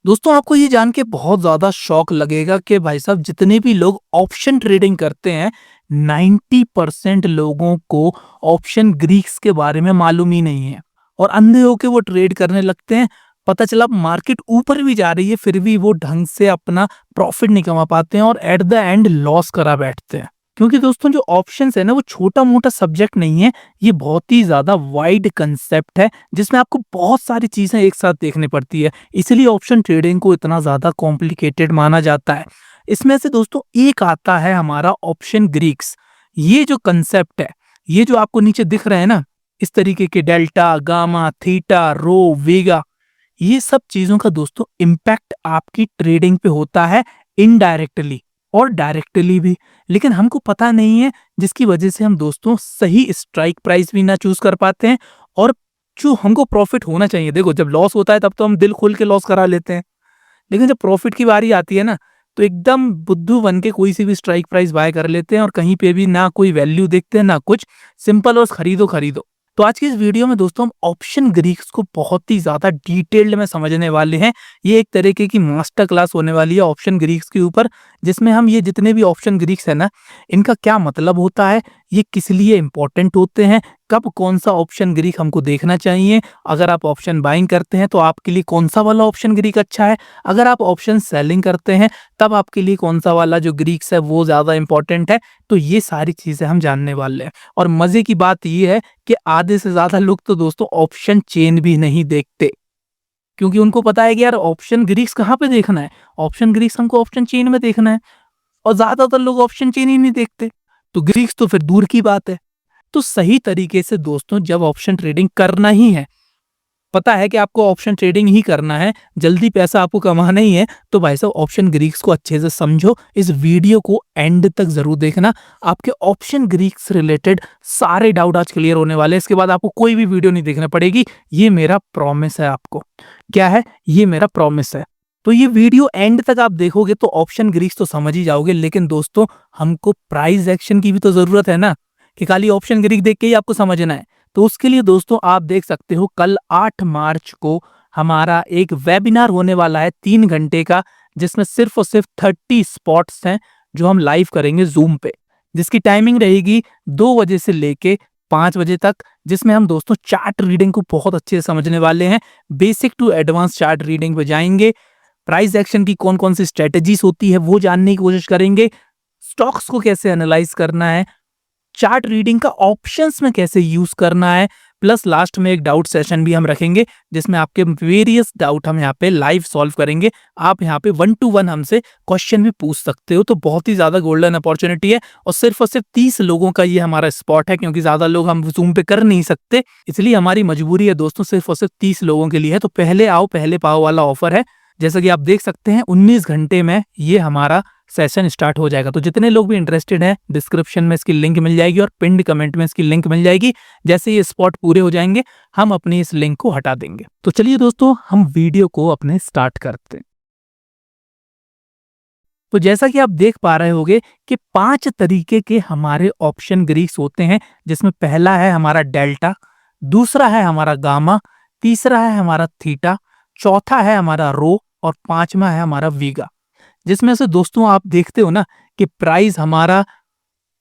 दोस्तों आपको ये जान के बहुत ज़्यादा शॉक लगेगा कि भाई साहब जितने भी लोग ऑप्शन ट्रेडिंग करते हैं 90% लोगों को ऑप्शन ग्रीक्स के बारे में मालूम ही नहीं है और अंधे होके वो ट्रेड करने लगते हैं। पता चला मार्केट ऊपर भी जा रही है फिर भी वो ढंग से अपना प्रॉफिट नहीं कमा पाते हैं और एट द एंड लॉस करा बैठते हैं। क्योंकि दोस्तों जो ऑप्शंस है ना वो छोटा मोटा सब्जेक्ट नहीं है, ये बहुत ही ज्यादा वाइड कंसेप्ट है जिसमें आपको बहुत सारी चीजें एक साथ देखनी पड़ती है। इसलिए ऑप्शन ट्रेडिंग को इतना ज्यादा कॉम्प्लिकेटेड माना जाता है। इसमें से दोस्तों एक आता है हमारा ऑप्शन ग्रीक्स। ये जो कंसेप्ट है, ये जो आपको नीचे दिख रहे हैं ना, इस तरीके के डेल्टा, गामा, थीटा, रो, वेगा, ये सब चीजों का दोस्तों इम्पैक्ट आपकी ट्रेडिंग पे होता है इनडायरेक्टली और डायरेक्टली भी, लेकिन हमको पता नहीं है, जिसकी वजह से हम दोस्तों सही स्ट्राइक प्राइस भी ना चूज कर पाते हैं और जो हमको प्रॉफिट होना चाहिए। देखो जब लॉस होता है तब तो हम दिल खोल के लॉस करा लेते हैं, लेकिन जब प्रॉफिट की बारी आती है ना तो एकदम बुद्धू बन के कोई सी भी स्ट्राइक प्राइस बाय कर लेते हैं और कहीं पे भी ना कोई वैल्यू देखते हैं ना कुछ, सिंपल और खरीदो खरीदो। तो आज की इस वीडियो में दोस्तों हम ऑप्शन ग्रीक्स को बहुत ही ज्यादा डिटेल्ड में समझने वाले हैं। ये एक तरीके की मास्टर क्लास होने वाली है ऑप्शन ग्रीक्स के ऊपर, जिसमें हम ये जितने भी ऑप्शन ग्रीक्स है ना, इनका क्या मतलब होता है, ये किस लिए इंपॉर्टेंट होते हैं, कब कौन सा ऑप्शन ग्रीक हमको देखना चाहिए, अगर आप ऑप्शन बाइंग करते हैं तो आपके लिए कौन सा वाला ऑप्शन ग्रीक अच्छा है, अगर आप ऑप्शन सेलिंग करते हैं तब आपके लिए कौन सा वाला जो ग्रीक्स है वो ज्यादा इंपॉर्टेंट है। तो ये सारी चीजें हम जानने वाले हैं। और मजे की बात ये है कि आधे से ज्यादा लोग तो दोस्तों ऑप्शन चेन भी नहीं देखते, क्योंकि उनको पता है कि यार ऑप्शन ग्रीक्स कहाँ पे देखना है, ऑप्शन ग्रीक्स हमको ऑप्शन चेन में देखना है, और ज्यादातर लोग ऑप्शन चेन ही नहीं देखते, तो ग्रीक्स तो फिर दूर की बात है। तो सही तरीके से दोस्तों जब ऑप्शन ट्रेडिंग करना ही है, पता है कि आपको ऑप्शन ट्रेडिंग ही करना है, जल्दी पैसा आपको कमाना ही है, तो भाई साहब ऑप्शन ग्रीक्स को अच्छे से समझो। इस वीडियो को एंड तक जरूर देखना, आपके ऑप्शन ग्रीक्स रिलेटेड सारे डाउट आज क्लियर होने वाले हैं। इसके बाद आपको कोई भी वीडियो नहीं देखना पड़ेगी, ये मेरा प्रॉमिस है आपको। क्या है ये? मेरा प्रॉमिस है। तो ये वीडियो एंड तक आप देखोगे तो ऑप्शन ग्रीक्स तो समझ ही जाओगे, लेकिन दोस्तों हमको प्राइस एक्शन की भी तो जरूरत है ना, कि खाली ऑप्शन ग्रीक देख के ही आपको समझना है। तो उसके लिए दोस्तों आप देख सकते हो कल 8 मार्च को हमारा एक वेबिनार होने वाला है 3 घंटे का, जिसमें सिर्फ और सिर्फ 30 स्पॉट्स हैं जो हम लाइव करेंगे जूम पे, जिसकी टाइमिंग रहेगी 2 बजे से लेके 5 बजे तक, जिसमें हम दोस्तों चार्ट रीडिंग को बहुत अच्छे से समझने वाले हैं। Basic to advance chart reading पे जाएंगे, प्राइस एक्शन की कौन कौन सी स्ट्रेटेजीज होती है वो जानने की कोशिश करेंगे, स्टॉक्स को कैसे एनालाइज करना है, चार्ट रीडिंग का ऑप्शंस में कैसे यूज करना है, प्लस लास्ट में एक डाउट सेशन भी हम रखेंगे जिसमें आपके वेरियस डाउट हम यहाँ पे लाइव सॉल्व करेंगे। आप यहाँ पे 1 to 1 हमसे क्वेश्चन भी पूछ सकते हो। तो बहुत ही ज्यादा गोल्डन अपॉर्चुनिटी है और सिर्फ 30 लोगों का ये हमारा स्पॉट है, क्योंकि ज्यादा लोग हम जूम पे कर नहीं सकते, इसलिए हमारी मजबूरी है दोस्तों, सिर्फ और सिर्फ 30 लोगों के लिए है। तो पहले आओ पहले पाओ वाला ऑफर है। जैसा कि आप देख सकते हैं 19 घंटे में ये हमारा सेशन स्टार्ट हो जाएगा। तो जितने लोग भी इंटरेस्टेड हैं, डिस्क्रिप्शन में इसकी लिंक मिल जाएगी और पिंड कमेंट में इसकी लिंक मिल जाएगी। जैसे ये स्पॉट पूरे हो जाएंगे हम अपनी इस लिंक को हटा देंगे। तो चलिए दोस्तों हम वीडियो को अपने स्टार्ट करते हैं। तो जैसा कि आप देख पा रहे होंगे कि 5 तरीके के हमारे ऑप्शन ग्रीक्स होते हैं, जिसमें पहला है हमारा डेल्टा, दूसरा है हमारा गामा, तीसरा है हमारा थीटा, चौथा है हमारा रो और 5वां है हमारा वीगा। जिसमें से दोस्तों आप देखते हो ना कि प्राइस हमारा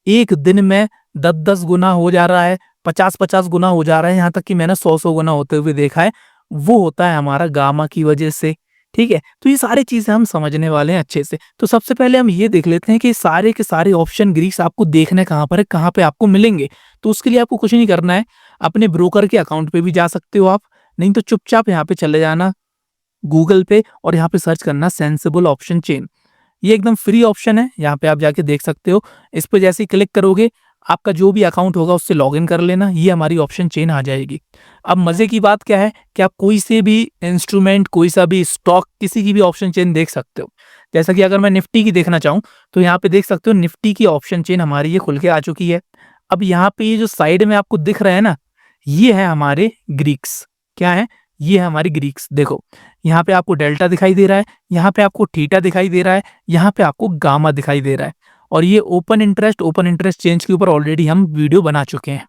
एक दिन में 10-10 गुना हो जा रहा है, 50-50 गुना हो जा रहा है, यहाँ तक कि मैंने 100-100 गुना होते हुए देखा है। वो होता है हमारा गामा की वजह से। ठीक है, तो ये सारी चीजें हम समझने वाले हैं अच्छे से। तो सबसे पहले हम ये देख लेते हैं कि सारे के सारे ऑप्शन ग्रीक्स आपको देखने कहाँ पर है, कहाँ पे आपको मिलेंगे। तो उसके लिए आपको कुछ नहीं करना है, अपने ब्रोकर के अकाउंट पे भी जा सकते हो आप, नहीं तो चुपचाप यहाँ पे चले जाना गूगल पे और यहाँ पे सर्च करना सेंसिबल ऑप्शन चेन। ये एकदम फ्री ऑप्शन है, यहाँ पे आप जाके देख सकते हो। इस पे जैसे ही क्लिक करोगे आपका जो भी अकाउंट होगा उससे लॉगिन कर लेना, ये हमारी ऑप्शन चेन आ जाएगी। अब मजे की बात क्या है कि आप कोई से भी इंस्ट्रूमेंट, कोई सा भी स्टॉक, किसी की भी ऑप्शन चेन देख सकते हो। जैसा कि अगर मैं निफ्टी की देखना चाहूँ तो यहाँ पे देख सकते हो निफ्टी की ऑप्शन चेन हमारी ये खुल के आ चुकी है। अब यहाँ पे ये जो साइड में आपको दिख रहा है ना, ये है हमारे ग्रीक्स। क्या है? ये है हमारी ग्रीक्स। देखो यहाँ पे आपको डेल्टा दिखाई दे रहा है, यहाँ पे आपको थीटा दिखाई दे रहा है, यहाँ पे आपको गामा दिखाई दे रहा है, और ये ओपन इंटरेस्ट चेंज के ऊपर ऑलरेडी हम वीडियो बना चुके हैं।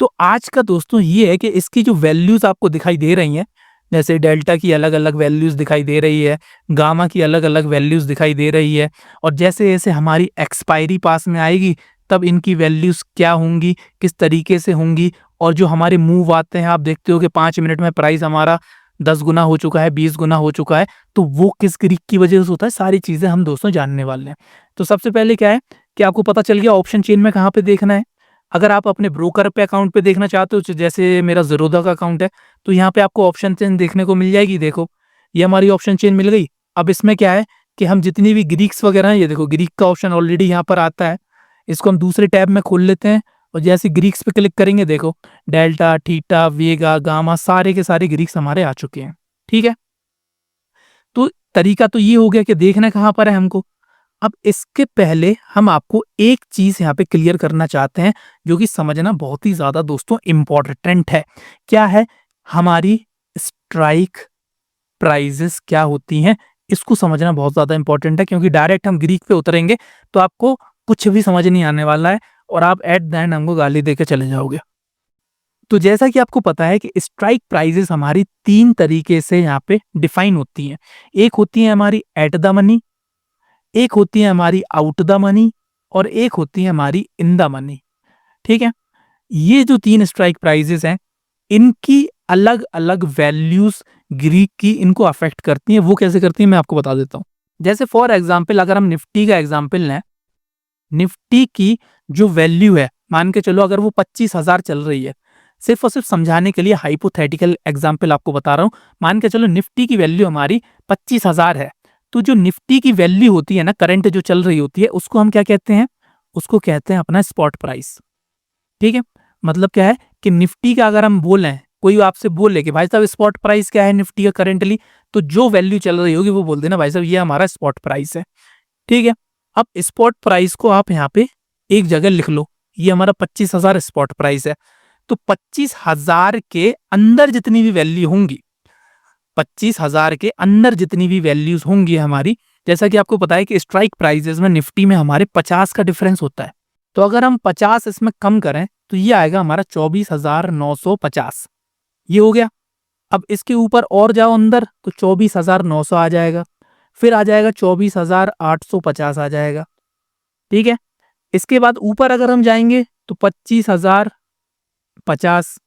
तो आज का दोस्तों ये है कि इसकी जो वैल्यूज आपको दिखाई दे रही हैं, जैसे डेल्टा की अलग अलग वैल्यूज दिखाई दे रही है, गामा की अलग अलग वैल्यूज दिखाई दे रही है, और जैसे जैसे हमारी एक्सपायरी पास में आएगी तब इनकी वैल्यूज क्या होंगी, किस तरीके से होंगी, और जो हमारे मूव आते हैं आप देखते हो कि 5 मिनट में प्राइस हमारा 10 गुना हो चुका है, 20 गुना हो चुका है, तो वो किस ग्रीक की वजह से होता है, सारी चीजें हम दोस्तों जानने वाले हैं। तो सबसे पहले क्या है कि आपको पता चल गया ऑप्शन चेन में कहाँ पे देखना है। अगर आप अपने ब्रोकर पे अकाउंट पे देखना चाहते हो, जैसे मेरा ज़ीरोधा का अकाउंट है, तो यहाँ पे आपको ऑप्शन चेन देखने को मिल जाएगी। देखो, ये हमारी ऑप्शन चेन मिल गई। अब इसमें क्या है कि हम जितनी भी ग्रीक्स वगैरह हैं, ये देखो ग्रीक का ऑप्शन ऑलरेडी यहाँ पर आता है। इसको हम दूसरे टैब में खोल लेते हैं और जैसे ग्रीक्स पे क्लिक करेंगे, देखो डेल्टा, थीटा, वेगा, गामा, सारे के सारे ग्रीक्स हमारे आ चुके हैं। ठीक है, तो तरीका तो ये हो गया कि देखना कहाँ पर है हमको। अब इसके पहले हम आपको एक चीज यहाँ पे क्लियर करना चाहते हैं, जो कि समझना बहुत ही ज्यादा दोस्तों इम्पोर्टेंट है। क्या है? हमारी स्ट्राइक प्राइजेस क्या होती हैं, इसको समझना बहुत ज्यादा इंपॉर्टेंट है, क्योंकि डायरेक्ट हम ग्रीक पे उतरेंगे तो आपको कुछ भी समझ नहीं आने वाला है और आप एट द एंड हमको गाली देके चले जाओगे। तो जैसा कि आपको पता है कि स्ट्राइक प्राइजेस हमारी 3 तरीके से यहाँ पे डिफाइन होती हैं। एक होती है हमारी एट द मनी, एक होती है हमारी आउट द मनी, और एक होती है हमारी इन द मनी। ठीक है, ये जो 3 स्ट्राइक प्राइजेस हैं, इनकी अलग अलग वैल्यूज ग्रीक की इनको अफेक्ट करती हैं। वो कैसे करती हैं मैं आपको बता देता हूँ। जैसे फॉर एग्जाम्पल अगर हम निफ्टी का एग्जाम्पल लें, निफ्टी की जो वैल्यू है, मान के चलो अगर वो 25,000 चल रही है, सिर्फ और सिर्फ समझाने के लिए हाइपोथेटिकल एग्जाम्पल आपको बता रहा हूँ। मान के चलो निफ्टी की वैल्यू हमारी 25,000 है, तो जो निफ्टी की वैल्यू होती है ना, करंट जो चल रही होती है, उसको हम क्या कहते हैं? उसको कहते हैं अपना स्पॉट प्राइस। ठीक है, मतलब क्या है कि निफ्टी का अगर हम बोलें, कोई आपसे बोले कि भाई साहब स्पॉट प्राइस क्या है निफ्टी का करेंटली, तो जो वैल्यू चल रही होगी वो बोल देना भाई साहब ये हमारा स्पॉट प्राइस है। ठीक है, अब स्पॉट प्राइस को आप यहाँ पे एक जगह लिख लो, ये हमारा 25,000 स्पॉट प्राइस है। तो 25,000 के अंदर जितनी भी वैल्यू होंगी, 25,000 के अंदर जितनी भी वैल्यूज होंगी हमारी, जैसा कि आपको पता है कि स्ट्राइक प्राइजेस में निफ्टी में हमारे 50 का डिफरेंस होता है, तो अगर हम 50 इसमें कम करें तो ये आएगा हमारा 24,950। ये हो गया। अब इसके ऊपर और जाओ अंदर तो 24,900 आ जाएगा, फिर आ जाएगा 24,850 आ जाएगा। ठीक है, इसके बाद ऊपर अगर हम जाएंगे तो 25,050,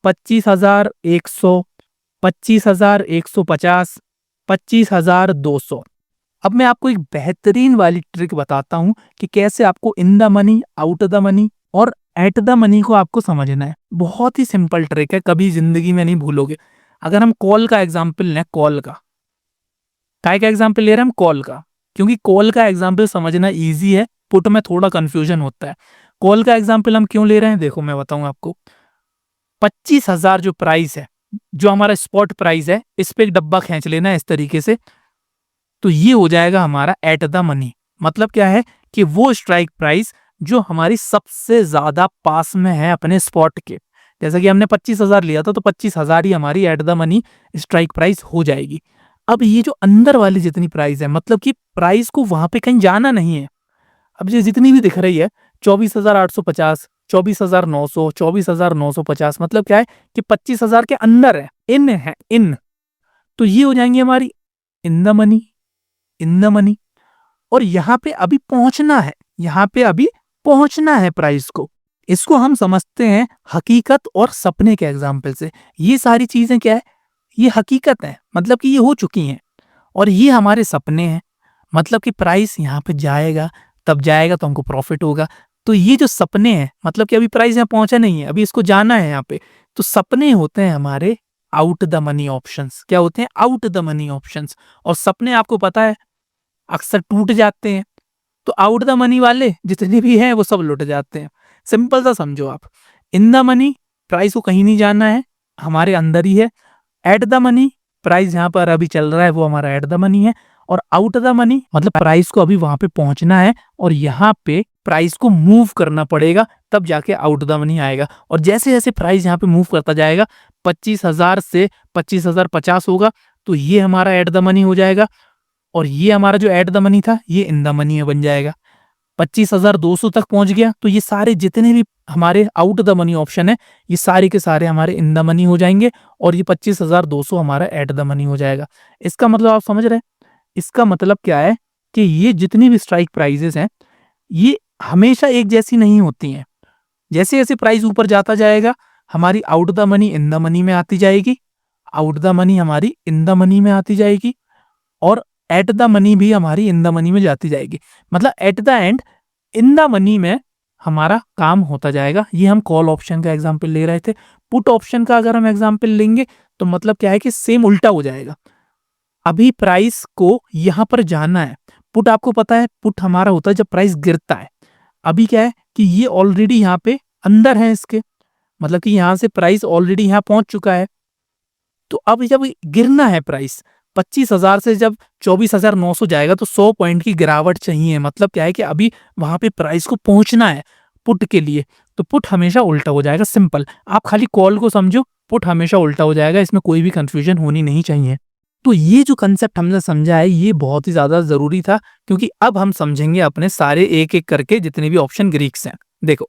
25,100, 25,150, 25,200। अब मैं आपको एक बेहतरीन वाली ट्रिक बताता हूं कि कैसे आपको in the money, out the money और एट द मनी को आपको समझना है। बहुत ही सिंपल ट्रिक है, कभी जिंदगी में नहीं भूलोगे। अगर हम कॉल का एग्जाम्पल लें, कॉल का काय का एग्जाम्पल ले रहे हैं हम? कॉल का, क्योंकि कॉल का एग्जाम्पल समझना ईजी है, पुट में थोड़ा कंफ्यूजन होता है। कॉल का एग्जाम्पल हम क्यों ले रहे हैं, देखो मैं बताऊं आपको। 25,000 जो प्राइस है, जो हमारा स्पॉट प्राइस है, इस पे एक डब्बा खींच लेना है इस तरीके से, तो ये हो जाएगा हमारा एट द मनी। मतलब क्या है कि वो स्ट्राइक प्राइस जो हमारी सबसे ज्यादा पास में है अपने स्पॉट के। जैसा कि हमने 25,000 लिया था, तो 25,000 ही हमारी at the money strike price हो जाएगी। अब ये जो अंदर वाली जितनी प्राइस है, मतलब कि प्राइस को वहां पे कहीं जाना नहीं है। अब ये जितनी भी दिख रही है 24,850, 24,900, 24,950, मतलब क्या है कि 25,000 के अंदर है, इन है, इन। तो ये हो जाएंगी हमारी in the money, in the money. और यहाँ पे अभी पहुंचना है, यहाँ पे अभी पहुंचना है प्राइस को। इसको हम समझते हैं हकीकत और सपने के एग्जाम्पल से। ये सारी चीजें क्या है? ये हकीकत है, मतलब कि ये हो चुकी हैं, और ये हमारे सपने हैं, मतलब कि प्राइस यहाँ पे जाएगा, तब जाएगा तो हमको प्रॉफिट होगा। तो ये जो सपने हैं, मतलब कि अभी प्राइस यहाँ पहुंचा नहीं है, अभी इसको जाना है यहाँ पे, तो सपने होते हैं हमारे आउट द मनी ऑप्शंस। क्या होते हैं? Out the money options. और सपने आपको पता है अक्सर टूट जाते हैं, तो आउट द मनी वाले जितने भी हैं वो सब लुट जाते हैं। सिंपल सा समझो आप, इन द मनी प्राइस को कहीं नहीं जाना है, हमारे अंदर ही है। एट द मनी प्राइस यहाँ पर अभी चल रहा है, वो हमारा एट द मनी है। और आउट द मनी मतलब प्राइस को अभी वहां पे पहुंचना है, और यहाँ पे प्राइस को मूव करना पड़ेगा, तब जाके आउट द मनी आएगा। और जैसे जैसे प्राइस यहाँ पे मूव करता जाएगा, 25,000 से 25,050 होगा, तो ये हमारा एट द मनी हो जाएगा, और ये हमारा जो एट द मनी था ये इन द मनी में बन जाएगा। 25,200 तक पहुंच गया तो ये सारे जितने भी हमारे आउट द मनी ऑप्शन है ये सारे के सारे हमारे इन द मनी हो जाएंगे और ये 25,200 हमारा एट द मनी हो जाएगा। इसका मतलब आप समझ रहे हैं? इसका मतलब क्या है कि ये जितनी भी स्ट्राइक प्राइजेस हैं ये हमेशा एक जैसी नहीं होती हैं। जैसे जैसे प्राइस ऊपर जाता जाएगा हमारी out the money in the money में आती जाएगी, आउट द मनी हमारी इन द मनी में आती जाएगी और एट द मनी भी हमारी इन द मनी में जाती जाएगी। मतलब at the and in the money में हमारा काम होता जाएगा। ये हम कॉल ऑप्शन का एग्जाम्पल ले रहे थे। पुट ऑप्शन का अगर हम एग्जाम्पल लेंगे तो मतलब क्या है कि सेम उल्टा हो जाएगा। अभी प्राइस को यहां पर जाना है। पुट आपको पता है पुट हमारा होता है जब प्राइस गिरता है। अभी क्या है कि ये ऑलरेडी यहाँ पे अंदर है इसके, मतलब कि यहां से प्राइस ऑलरेडी यहाँ पहुंच चुका है। तो अब जब गिरना है प्राइस 25,000 से जब 24,900 जाएगा तो 100 पॉइंट की गिरावट चाहिए। मतलब क्या है कि अभी वहां पे प्राइस को पहुंचना है पुट के लिए। तो पुट हमेशा उल्टा हो जाएगा। सिंपल, आप खाली कॉल को समझो, पुट हमेशा उल्टा हो जाएगा। इसमें कोई भी कंफ्यूजन होनी नहीं चाहिए। तो ये जो कंसेप्ट हमने समझा है ये बहुत ही ज्यादा जरूरी था, क्योंकि अब हम समझेंगे अपने सारे एक एक करके जितने भी ऑप्शन ग्रीक्स हैं। देखो,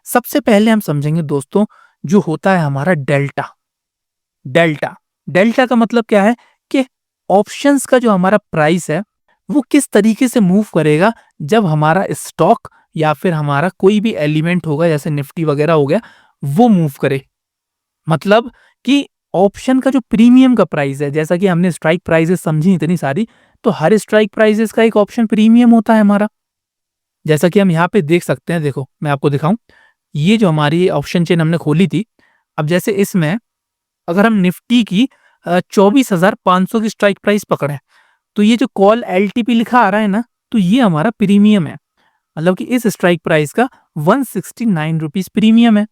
सबसे पहले हम समझेंगे दोस्तों जो होता है हमारा डेल्टा। डेल्टा डेल्टा का मतलब क्या है कि ऑप्शंस का जो हमारा प्राइस है वो किस तरीके से मूव करेगा जब हमारा स्टॉक या फिर हमारा कोई भी एलिमेंट होगा जैसे निफ्टी वगैरह हो गया वो मूव करे। मतलब कि ऑप्शन का जो प्रीमियम का प्राइस है, जैसा कि हमने स्ट्राइक प्राइसेस समझी इतनी सारी, तो हर स्ट्राइक प्राइसेस का एक ऑप्शन प्रीमियम होता है हमारा। जैसा कि हम यहाँ पे देख सकते हैं, देखो मैं आपको दिखाऊं, ये जो हमारी ऑप्शन चेन हमने खोली थी, अब जैसे इसमें अगर हम निफ्टी की 24,500 की स्ट्राइक प्राइस पकड़े तो ये जो कॉल एलटीपी लिखा आ रहा है ना, तो ये हमारा प्रीमियम है। मतलब कि इस स्ट्राइक प्राइस का 169 रुपीज प्रीमियम है।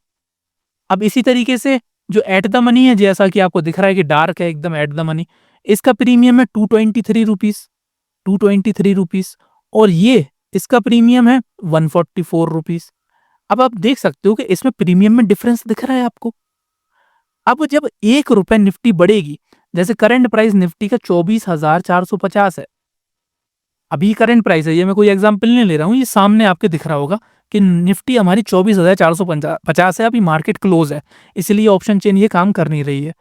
अब इसी तरीके से जो एट द मनी है, जैसा कि आपको दिख रहा है कि डार्क है एकदम एट द मनी, इसका प्रीमियम है 223 रुपीज और ये इसका प्रीमियम है 144 रुपीज। अब आप देख सकते हो कि इसमें प्रीमियम में डिफरेंस दिख रहा है आपको। अब जब 1 रुपए निफ्टी बढ़ेगी, जैसे करंट प्राइस निफ्टी का 24,450 है, अभी करंट प्राइस है, ये मैं कोई एग्जांपल नहीं ले रहा हूँ, ये सामने आपके दिख रहा होगा कि निफ्टी हमारी 24,450 है, अभी मार्केट क्लोज है, इसलिए ऑप्शन चेन ये काम कर नहीं रही है।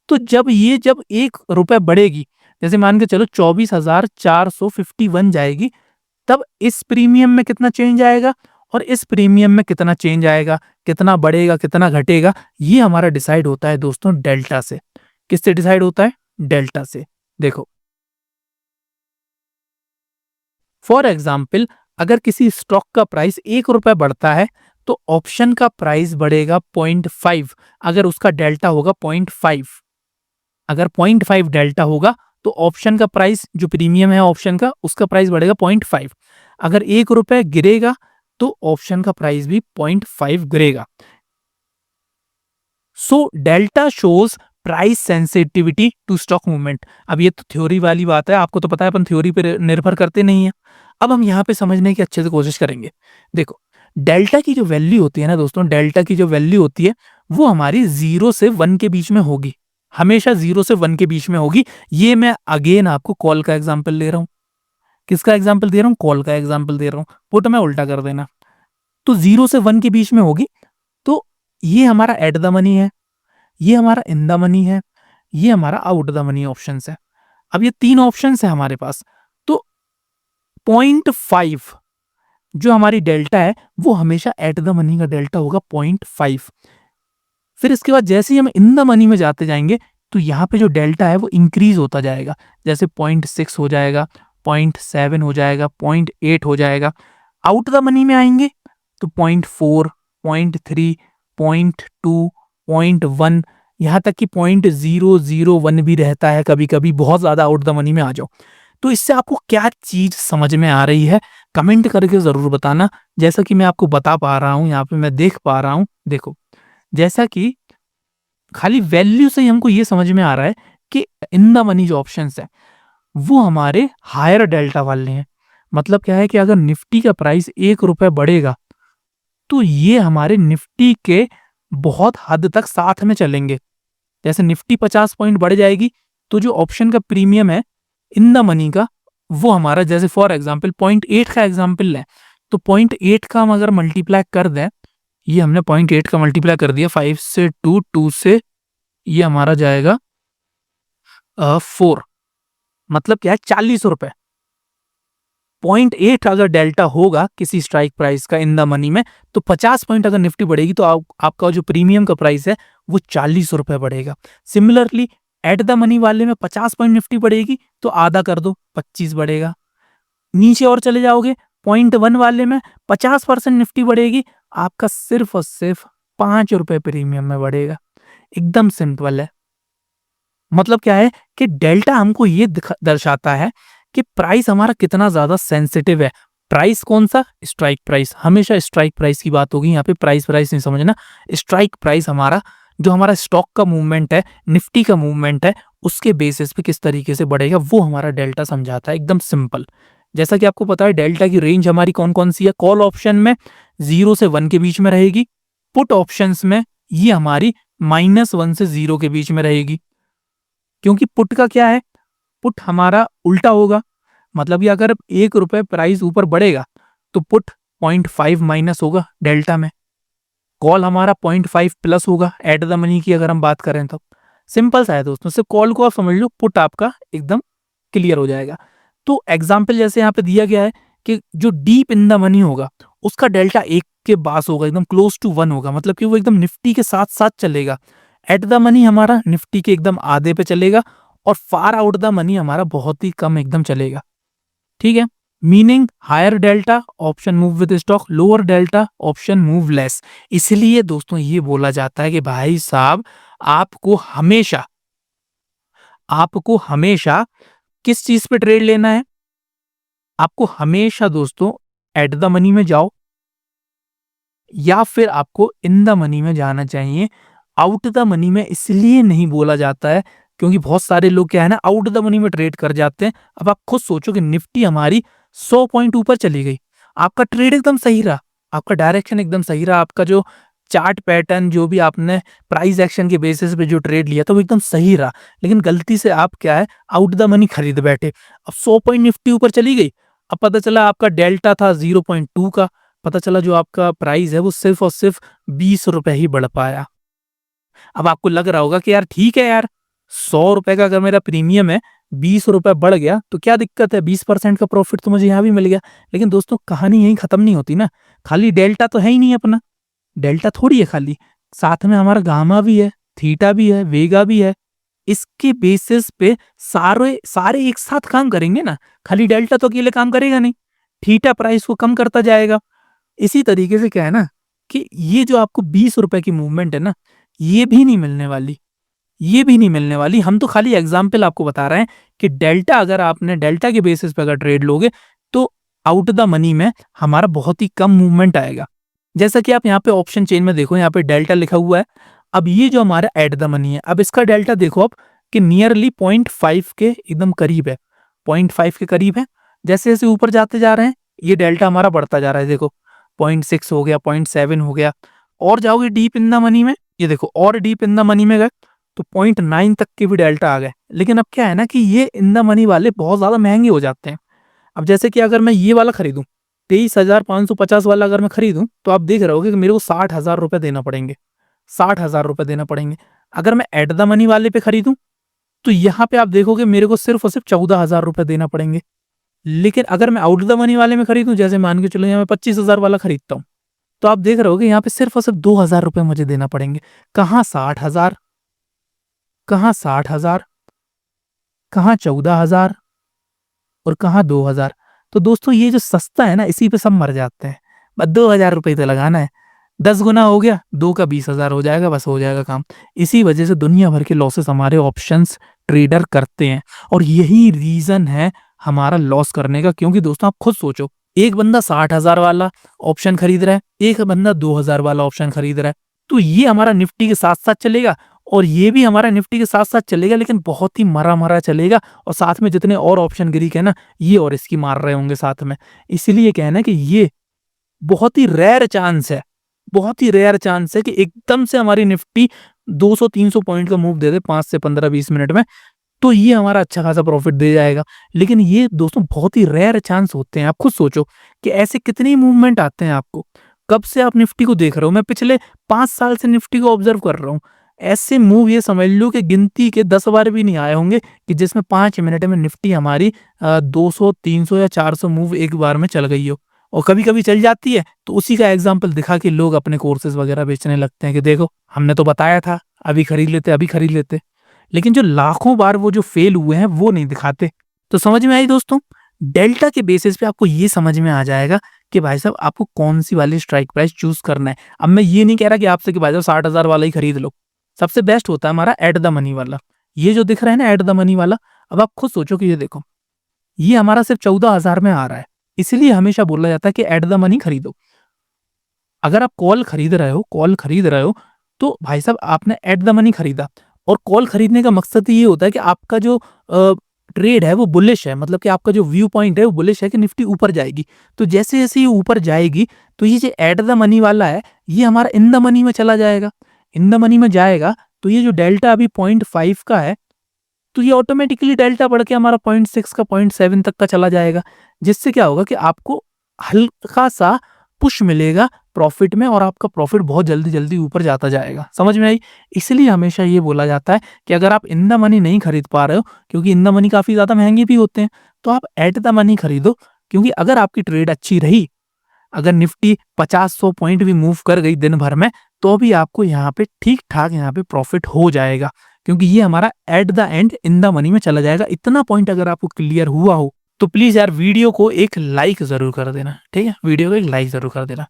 तो जब 1 रुपए बढ़ेगी, जैसे मान के चलो 24,451 जाएगी, तब इस प्रीमियम में कितना चेंज आएगा और इस प्रीमियम में कितना चेंज आएगा, कितना बढ़ेगा कितना घटेगा, ये हमारा डिसाइड होता है दोस्तों डेल्टा से। किससे डिसाइड होता है? डेल्टा से। देखो, फॉर एग्जाम्पल अगर किसी स्टॉक का प्राइस 1 रुपए बढ़ता है तो ऑप्शन का प्राइस बढ़ेगा 0.5 अगर उसका डेल्टा होगा 0.5। अगर 0.5 डेल्टा होगा तो ऑप्शन का प्राइस जो प्रीमियम है ऑप्शन का उसका प्राइस बढ़ेगा 0.5। अगर 1 रुपए गिरेगा तो ऑप्शन का प्राइस भी 0.5 गिरेगा। So delta shows price sensitivity to stock movement. अब ये तो थ्योरी वाली बात है, आपको तो पता है अपन थ्योरी पर निर्भर करते नहीं है। अब हम यहाँ पे समझने की अच्छे से कोशिश करेंगे। देखो, डेल्टा की जो वैल्यू होती है ना दोस्तों, डेल्टा की जो वैल्यू होती है वो हमारी 0 से 1 के बीच में होगी, हमेशा 0 से 1 के बीच में होगी। ये मैं अगेन आपको कॉल का एग्जाम्पल ले रहा हूँ। किसका एग्जाम्पल दे रहा हूँ? कॉल का एग्जाम्पल दे रहा हूँ। पुट में उल्टा कर देना। तो 0 से 1 के बीच में होगी, तो ये हमारा एट द मनी है, ये हमारा इन द मनी है, ये हमारा आउट द मनी ऑप्शन है। अब ये 3 ऑप्शन है हमारे पास, तो 0.5 जो हमारी डेल्टा है वो हमेशा एट द मनी का डेल्टा होगा 0.5। फिर इसके बाद जैसे ही हम इन द मनी में जाते जाएंगे तो यहाँ पे जो डेल्टा है वो इंक्रीज होता जाएगा, जैसे 0.6 हो जाएगा, 0.7 हो जाएगा, 0.8 हो जाएगा। आउट द मनी में आएंगे तो 0.4, 0.3, 0.2, 0.1, यहाँ तक कि 0.001 भी रहता है कभी कभी। बहुत ज्यादा आउट द मनी में आ जाओ। तो इससे आपको क्या चीज समझ में आ रही है कमेंट करके जरूर बताना। जैसा कि मैं आपको बता पा रहा हूं, यहाँ पे मैं देख पा रहा हूं, देखो जैसा कि खाली वैल्यू से ही हमको ये समझ में आ रहा है कि इन द मनी जो ऑप्शंस है वो हमारे हायर डेल्टा वाले हैं। मतलब क्या है कि अगर निफ्टी का प्राइस 1 रुपए बढ़ेगा तो ये हमारे निफ्टी के बहुत हद तक साथ में चलेंगे। जैसे निफ्टी 50 पॉइंट बढ़ जाएगी तो जो ऑप्शन का प्रीमियम है इन द मनी का वो हमारा, जैसे फॉर एग्जांपल 0.8 का एग्जांपल लें तो 0.8 का हम अगर मल्टीप्लाई कर दें, ये हमने 0.8 का मल्टीप्लाई कर दिया 5 से 2 से, ये हमारा जाएगा 4, मतलब क्या है 40 रुपए। 0.8 अगर डेल्टा होगा किसी स्ट्राइक प्राइस का इन द मनी में, तो 50 पॉइंट अगर निफ्टी बढ़ेगी तो आपका जो प्रीमियम का प्राइस है वो 40 रुपए बढ़ेगा। सिमिलरली एट द मनी वाले में 50 पॉइंट निफ्टी बढ़ेगी तो आधा कर दो 25 बढ़ेगा। नीचे और चले जाओगे 0.1 वाले में 50% निफ्टी बढ़ेगी, आपका सिर्फ और सिर्फ 5 रुपए प्रीमियम में बढ़ेगा। एकदम सिंपल है। मतलब क्या है कि डेल्टा हमको ये दर्शाता है कि प्राइस हमारा कितना ज्यादा सेंसिटिव है। प्राइस कौन सा? Strike price. हमेशा स्ट्राइक प्राइस की बात होगी, यहाँ पे प्राइस प्राइस नहीं समझना। स्ट्राइक प्राइस हमारा जो हमारा स्टॉक का मूवमेंट है, निफ्टी का मूवमेंट है, उसके बेसिस पे किस तरीके से बढ़ेगा वो हमारा डेल्टा समझाता है। एकदम सिंपल। जैसा कि आपको पता है डेल्टा की रेंज हमारी कौन कौन सी है। कॉल ऑप्शन में 0 से 1 के बीच में रहेगी। पुट ऑप्शंस में ये हमारी -1 से 0 के बीच में रहेगी। क्योंकि पुट का क्या है, पुट हमारा उल्टा होगा। मतलब ये अगर 1 रुपए प्राइस ऊपर बढ़ेगा तो पुट 0.5 माइनस होगा डेल्टा में। कॉल हमारा 0.5 प्लस होगा एट द मनी की अगर हम बात करें तो। सिंपल सा है दोस्तों, सिर्फ कॉल को आप समझ लो, पुट आपका एकदम क्लियर हो जाएगा। तो एग्जाम्पल जैसे यहाँ पे दिया गया है कि जो डीप इन द मनी होगा उसका डेल्टा 1 के पास होगा, एकदम क्लोज टू 1 होगा। मतलब कि वो एकदम निफ्टी के साथ साथ चलेगा। एट द मनी हमारा निफ्टी के एकदम आधे पे चलेगा और फार आउट द मनी हमारा बहुत ही कम एकदम चलेगा। ठीक है। Meaning higher delta option move with stock, lower delta option move less. इसलिए दोस्तों ये बोला जाता है कि भाई साहब आपको हमेशा किस चीज पे ट्रेड लेना है? आपको हमेशा दोस्तों एट द मनी में जाओ या फिर आपको इन द मनी में जाना चाहिए। आउट द मनी में इसलिए नहीं बोला जाता है क्योंकि बहुत सारे लोग क्या है ना, आउट द मनी में ट्रेड कर जाते हैं। अब आप खुद सोचो कि निफ्टी हमारी 100 पॉइंट ऊपर चली गई, आपका ट्रेड एकदम सही रहा, आपका डायरेक्शन एकदम सही रहा, आपका जो चार्ट पैटर्न जो भी आपने प्राइस एक्शन के बेसिस पे जो ट्रेड लिया था वो एकदम सही रहा, लेकिन गलती से आप क्या है आउट द मनी खरीद बैठे। अब 100 पॉइंट निफ्टी ऊपर चली गई, अब पता चला आपका डेल्टा था 0.2 का, पता चला जो आपका प्राइस है वो सिर्फ और सिर्फ 20 रुपए ही बढ़ पाया। अब आपको लग रहा होगा कि यार ठीक है यार, 100 रुपए का अगर मेरा प्रीमियम है 20 रुपए बढ़ गया तो क्या दिक्कत है, 20% का प्रॉफिट तो मुझे यहाँ भी मिल गया। लेकिन दोस्तों कहानी यहीं खत्म नहीं होती ना। खाली डेल्टा तो है ही नहीं अपना, डेल्टा थोड़ी है खाली, साथ में हमारा गामा भी है, थीटा भी है, वेगा भी है। इसके बेसिस पे सारे सारे एक साथ काम करेंगे ना, खाली डेल्टा तो अकेले काम करेगा नहीं, थीटा प्राइस को कम करता जाएगा। इसी तरीके से क्या है ना कि ये जो आपको 20 रुपए की मूवमेंट है ना, ये भी नहीं मिलने वाली, ये भी नहीं मिलने वाली। हम तो खाली एग्जाम्पल आपको बता रहे हैं कि डेल्टा अगर आपने डेल्टा के बेसिस पे अगर ट्रेड लोगे तो आउट द मनी में हमारा बहुत ही कम मूवमेंट आएगा। जैसा कि आप यहाँ पे ऑप्शन चेन में देखो, यहाँ पे डेल्टा लिखा हुआ है। अब ये जो हमारा एट द मनी है, अब इसका डेल्टा देखो आप कि नियरली 0.5 के एकदम करीब है, 0.5 के करीब है। जैसे जैसे ऊपर जाते जा रहे हैं ये डेल्टा हमारा बढ़ता जा रहा है। देखो 0.6 हो गया, 0.7 हो गया, और जाओगे डीप इन द मनी में, ये देखो और डीप इन द मनी में गए तो 0.9 तक के भी डेल्टा आ गए। लेकिन अब क्या है ना कि ये इन द मनी वाले बहुत ज्यादा महंगे हो जाते हैं। अब जैसे कि अगर मैं ये वाला खरीदूं 23,550 वाला अगर मैं खरीदूं तो आप देख रहे होगे कि मेरे को 60,000 रुपए देना पड़ेंगे, 60,000 रुपए देना पड़ेंगे। अगर मैं एट द मनी वाले पे खरीदूं तो यहाँ पे आप देखोगे मेरे को सिर्फ और सिर्फ 14,000 रुपए देना पड़ेंगे। लेकिन अगर मैं आउट द मनी वाले में खरीदूं, जैसे मान के चलो यहाँ मैं 25,000 वाला खरीदता हूँ, तो आप देख रहे होगे यहाँ पे सिर्फ और सिर्फ 2,000 रुपए मुझे देना पड़ेंगे। कहाँ 60,000, कहाँ 60,000, कहाँ 14,000 और कहाँ 2,000। तो दोस्तों ये जो सस्ता है ना इसी पे सब मर जाते हैं। बस 2,000 रुपये तो लगाना है, 10 गुना हो गया, 2 का 20,000 हो जाएगा, बस हो जाएगा काम। इसी वजह से दुनिया भर के लॉसेस हमारे ऑप्शंस ट्रेडर करते हैं और यही रीजन है हमारा लॉस करने का। क्योंकि दोस्तों आप खुद सोचो, एक बंदा 60,000 वाला ऑप्शन खरीद रहा है, एक बंदा 2,000 वाला ऑप्शन खरीद रहा है, तो ये हमारा निफ्टी के साथ साथ चलेगा और ये भी हमारा निफ्टी के साथ साथ चलेगा, लेकिन बहुत ही मरा मरा चलेगा। और साथ में जितने और ऑप्शन ग्रीक है ना, ये और इसकी मार रहे होंगे साथ में। इसलिए कहना कि ये बहुत ही रेयर चांस है, बहुत ही रेयर चांस है कि एकदम से हमारी निफ्टी 200-300 पॉइंट का मूव दे दे 5 से 15-20 मिनट में। तो ये हमारा अच्छा खासा प्रॉफिट दे जाएगा। लेकिन ये दोस्तों बहुत ही रेयर चांस होते हैं। आप खुद सोचो कि ऐसे कितने मूवमेंट आते हैं आपको। कब से आप निफ्टी को देख रहे हो? मैं पिछले 5 साल से निफ्टी को ऑब्जर्व कर रहा हूँ। ऐसे मूव ये समझ लो कि गिनती के 10 बार भी नहीं आए होंगे कि जिसमें 5 मिनट में निफ्टी हमारी 200, 300 या 400 मूव एक बार में चल गई हो। और कभी-कभी चल जाती है तो उसी का एग्जाम्पल दिखा के लोग अपने कोर्सेज़ वगैरह बेचने लगते हैं कि देखो हमने तो बताया था, अभी खरीद लेते, अभी खरीद लेते। लेकिन जो लाखों बार वो जो फेल हुए हैं वो नहीं दिखाते। तो समझ में आई दोस्तों? डेल्टा के बेसिस पे आपको ये समझ में आ जाएगा कि भाई साहब आपको कौन-सी वाली स्ट्राइक प्राइस चूज़ करना है। अब मैं ये नहीं कह रहा कि आपसे कि भाई साहब 60,000 वाला ही खरीद लो। सबसे बेस्ट होता है हमारा एट द मनी वाला। ये जो दिख रहा है ना एट द मनी वाला, अब आप खुद सोचो कि ये देखो, ये हमारा सिर्फ 14,000 में आ रहा है। इसलिए हमेशा बोला जाता है कि एट द मनी खरीदो। अगर आप कॉल खरीद रहे हो, तो भाई साहब आपने एट द मनी खरीदा और कॉल खरीदने का मकसद ये होता है कि आपका जो ट्रेड है वो बुलिश है, मतलब कि आपका जो व्यू पॉइंट है वो बुलिश है कि निफ्टी ऊपर जाएगी। तो जैसे-जैसे ये ऊपर जाएगी, तो ये जो एट द मनी वाला है, ये हमारा इन द मनी में चला जाएगा। इन द मनी में जाएगा, तो ये जो डेल्टा अभी 0.5 का है, तो ये ऑटोमेटिकली डेल्टा बढ़ के हमारा 0.6 का 0.7 तक का चला जाएगा। जिससे क्या होगा कि आपको हल्का-सा पुश मिलेगा प्रॉफिट में और आपका प्रॉफिट बहुत जल्दी-जल्दी ऊपर जाता जाएगा। समझ में आई? इसलिए हमेशा ये बोला जाता है कि अगर आप इन द मनी नहीं खरीद पा रहे हो, क्योंकि इन द मनी काफ़ी ज़्यादा महँगे भी होते हैं, तो आप एट द मनी खरीदो। क्योंकि अगर आपकी ट्रेड अच्छी रही, अगर निफ्टी 50-100 पॉइंट भी मूव कर गई दिन भर में, तो भी आपको यहाँ पे ठीक-ठाक यहाँ पे प्रॉफिट हो जाएगा। क्योंकि ये हमारा at the and in the money में चला जाएगा। इतना पॉइंट अगर आपको क्लियर हुआ हो, तो प्लीज़ यार वीडियो को एक लाइक ज़रूर कर देना, ठीक है? वीडियो को एक लाइक ज़रूर कर देना।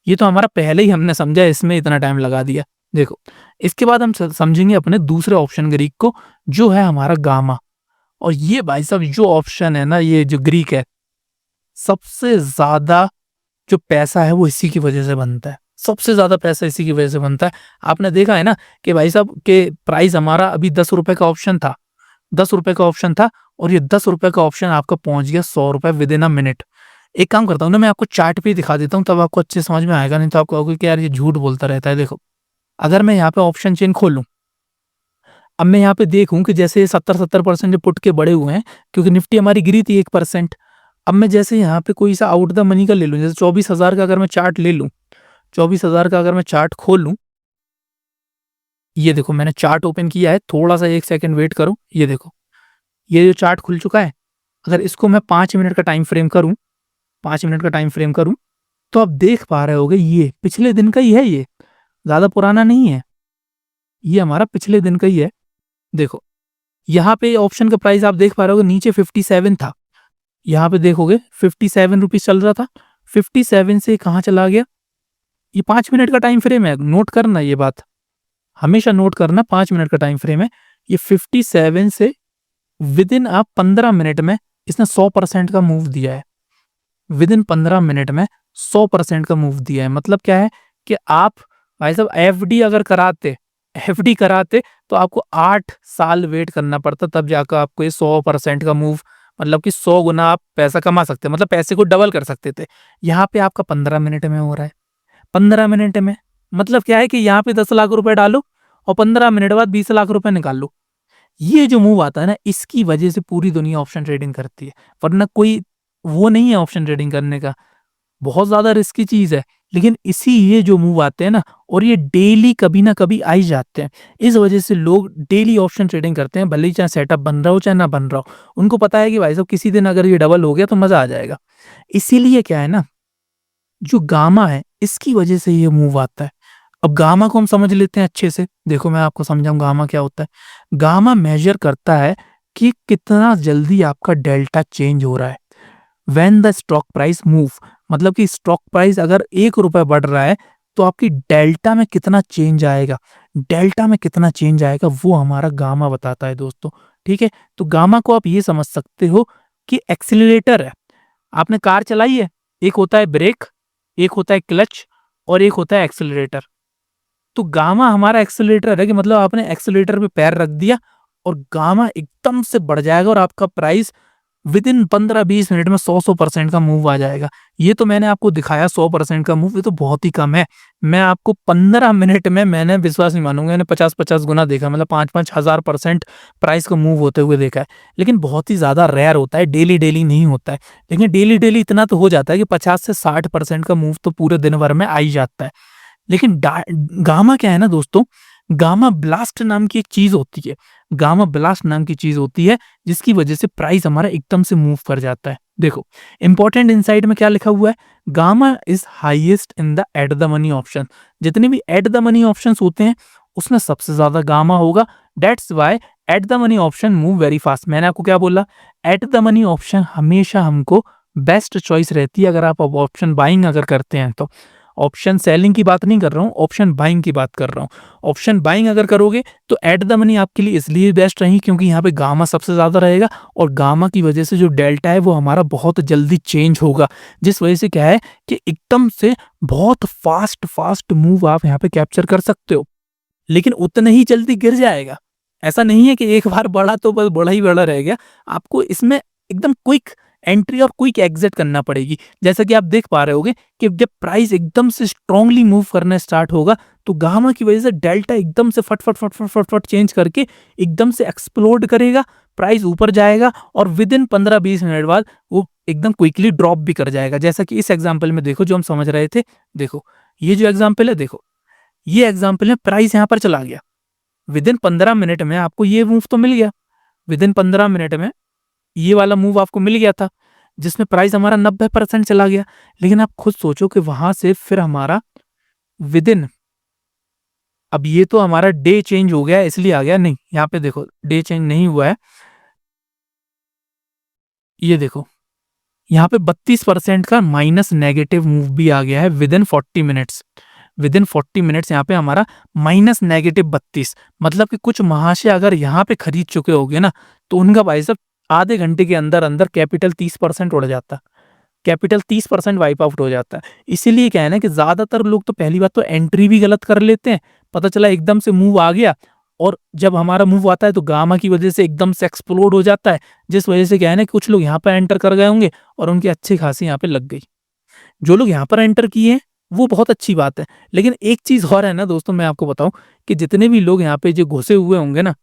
ये तो हमारा पहले ही हमने समझा, इसमें इतना टाइम लगा दिया। देखो, इसके बाद हम समझेंगे अपने दूसरे ऑप्शन ग्रीक को, जो है हमारा गामा। और ये भाई साहब जो ऑप्शन है ना, ये जो ग्रीक है, सबसे ज़्यादा जो पैसा है वो इसी की वजह से बनता है। सबसे ज़्यादा पैसा इसी की वजह से बनता है। आपने देखा है ना कि भाई साहब के प्राइस हमारा अभी ₹10 का ऑप्शन था। ₹10 का ऑप्शन था और ये ₹10 का ऑप्शन आपका पहुँच गया ₹100 विदिन अ मिनट। एक काम करता हूँ ना, मैं आपको चार्ट पे ही दिखा देता हूँ, तब आपको अच्छे समझ में आएगा, नहीं तो आप कहोगे कि यार ये झूठ बोलता रहता है। देखो, अगर मैं यहाँ पे ऑप्शन चेन खोलूँ, अब मैं यहाँ पे देखूँ कि जैसे 70-70% जो पुट के बढ़े हुए हैं, क्योंकि निफ्टी हमारी गिरी थी 1%। अब मैं जैसे यहाँ पे कोई सा आउट द मनी का ले लूँ, जैसे 24,000 का अगर मैं चार्ट ले लूँ, 24,000 का अगर मैं चार्ट खोल लूँ, ये देखो मैंने चार्ट ओपन किया है, थोड़ा-सा 1 सेकंड वेट करो, ये देखो, ये जो चार्ट खुल चुका है, अगर इसको मैं 5 मिनट का टाइम फ्रेम करूँ, 5 मिनट का टाइम फ्रेम करूँ, तो आप देख पा रहे होगे ये पिछले दिन का ही है ये, ज़्यादा पुराना नहीं है। ये हमारा पिछले दिन का ही है। देखो, यहाँ पे ऑप्शन का प्राइस आप देख पा रहे होगे, नीचे 57 था। यहाँ पे देखोगे 57 रुपीज़ चल रहा था, 57 से कहाँ चला गया? ये 5 मिनट का टाइम फ्रेम है, नोट करना ये बात। हमेशा नोट करना, 5 मिनट का टाइम फ्रेम है। ये 57 से विदिन 15 मिनट में इसने 100% का मूव दिया है। विदिन 15 मिनट में 100% का मूव दिया है। मतलब क्या है कि आप भाई साहब एफडी कराते तो आपको 8 साल वेट करना पड़ता, तब जाकर आपको ये 100% का मूव, मतलब कि 100 गुना आप पैसा कमा सकते, मतलब पैसे को डबल कर सकते थे। यहाँ पे आपका 15 मिनट में हो रहा है। 15 मिनट में मतलब क्या है कि यहाँ पे 10 लाख रुपए डालो और 15 मिनट बाद 20 लाख रुपए निकाल लो। ये जो मूव आता है ना, इसकी वजह से पूरी दुनिया ऑप्शन ट्रेडिंग करती है। वरना कोई वो नहीं है ऑप्शन ट्रेडिंग करने का, बहुत ज़्यादा रिस्की चीज़ है। लेकिन इसी ये जो मूव आते हैं ना, और ये डेली कभी ना कभी आ ही जाते हैं। इस वजह से लोग डेली ऑप्शन ट्रेडिंग करते हैं, भले ही चाहे सेटअप बन रहा हो चाहे ना बन रहा हो। उनको पता है कि भाई साहब किसी दिन अगर ये डबल हो गया तो मज़ा आ जाएगा। इसीलिए क्या है ना, जो गामा है इसकी वजह से ये मूव आता है। अब गामा को हम समझ लेते हैं अच्छे से। देखो मैं आपको समझाऊँ गामा क्या होता है। गामा मेजर करता है कि कितना जल्दी आपका डेल्टा चेंज हो रहा है। When the stock price move, मतलब कि स्टॉक प्राइस अगर ₹1 बढ़ रहा है तो आपकी डेल्टा में कितना चेंज आएगा, डेल्टा में कितना चेंज आएगा वो हमारा गामा बताता है दोस्तों। ठीक है? तो गामा को आप ये समझ सकते हो कि एक्सीलरेटर है। आपने कार चलाई है, एक होता है ब्रेक, एक होता है क्लच और एक होता है एक्सीलरेटर। तो गामा हमारा एक्सीलरेटर है कि मतलब आपने एक्सीलरेटर पे पैर रख दिया और गामा एकदम से बढ़ जाएगा और आपका प्राइस विद इन 15-20 मिनट में 100% का मूव आ जाएगा। ये तो मैंने आपको दिखाया 100% का मूव, ये तो बहुत ही कम है। मैं आपको 15 मिनट में, मैंने विश्वास नहीं मानूँगा, मैंने 50-50 गुना देखा, मतलब 5-5 हज़ार% प्राइस का मूव होते हुए देखा है। लेकिन बहुत ही ज़्यादा रेयर होता है, डेली-डेली नहीं होता है। लेकिन डेली-डेली इतना तो हो जाता है कि 50 से 60% का मूव तो पूरे दिन भर में आ ही जाता है। लेकिन गामा क्या है ना दोस्तों, गामा ब्लास्ट नाम की एक चीज होती है। गामा ब्लास्ट नाम की चीज होती है जिसकी वजह से प्राइस हमारा एकदम से मूव कर जाता है। देखो इंपॉर्टेंट इनसाइड में क्या लिखा हुआ है, gamma is highest in the at the money option. जितने भी एट द मनी ऑप्शन होते हैं उसमें सबसे ज्यादा गामा होगा। That's why at the money option move very fast. मैंने आपको क्या बोला, एट द मनी ऑप्शन हमेशा हमको बेस्ट चॉइस रहती है अगर आप ऑप्शन बाइंग अगर करते हैं तो। ऑप्शन सेलिंग की बात नहीं कर रहा हूँ, ऑप्शन बाइंग की बात कर रहा हूँ। ऑप्शन बाइंग अगर करोगे तो एट द मनी आपके लिए इसलिए बेस्ट रही क्योंकि यहाँ पे गामा सबसे ज़्यादा रहेगा और गामा की वजह से जो डेल्टा है वो हमारा बहुत जल्दी चेंज होगा, जिस वजह से क्या है कि एकदम से बहुत फास्ट फास्ट मूव आप यहाँ पे कैप्चर कर सकते हो, लेकिन उतना ही जल्दी गिर जाएगा। ऐसा नहीं है कि एक बार बढ़ा तो बस बढ़ा ही बढ़ा रह गया। आपको इसमें एकदम क्विक एंट्री और क्विक एग्जिट करना पड़ेगी। जैसा कि आप देख पा रहे होगे कि जब प्राइस एकदम से स्ट्रांगली मूव करना स्टार्ट होगा तो गामा की वजह से डेल्टा एकदम से फट फट फट फट फट फट चेंज करके एकदम से एक्सप्लोड करेगा, प्राइस ऊपर जाएगा और विद इन 15-20 मिनट बाद वो एकदम क्विकली ड्रॉप भी कर जाएगा। जैसा कि इस एग्जाम्पल में देखो जो हम समझ रहे थे, देखो ये जो एग्जाम्पल है, देखो ये एग्जाम्पल है, प्राइस यहाँ पर चला गया, विद इन 15 मिनट में आपको ये मूव तो मिल गया, विद इन 15 मिनट में ये वाला मूव आपको मिल गया था जिसमें प्राइस हमारा 90% चला गया। लेकिन आप खुद सोचो कि वहां से फिर हमारा विद इन, अब ये तो हमारा डे चेंज हो गया इसलिए आ गया, नहीं यहाँ पे देखो डे चेंज नहीं हुआ है, ये देखो यहाँ पे 32% का माइनस नेगेटिव मूव भी आ गया है with in 40 minutes. With in 40 minutes यहाँ पे हमारा माइनस नेगेटिव 32, मतलब कि कुछ महाशय अगर यहाँ पे खरीद चुके होगे ना तो उनका भाई साहब आधे घंटे के अंदर अंदर कैपिटल 30% उड़ जाता, कैपिटल 30% वाइप आउट हो जाता है। इसीलिए क्या है ना कि ज्यादातर लोग तो पहली बात तो एंट्री भी गलत कर लेते हैं, पता चला एकदम से मूव आ गया और जब हमारा मूव आता है तो गामा की वजह से एकदम से एक्सप्लोड हो जाता है, जिस वजह से क्या है ना कुछ लोग यहाँ पर एंटर कर गए होंगे और उनकी अच्छी खासी यहाँ पे लग गई। जो लोग यहाँ पर एंटर किए हैं वो बहुत अच्छी बात है, लेकिन एक चीज और है ना दोस्तों, मैं आपको बताऊं कि जितने भी लोग यहाँ पे जो घुसे हुए होंगे ना,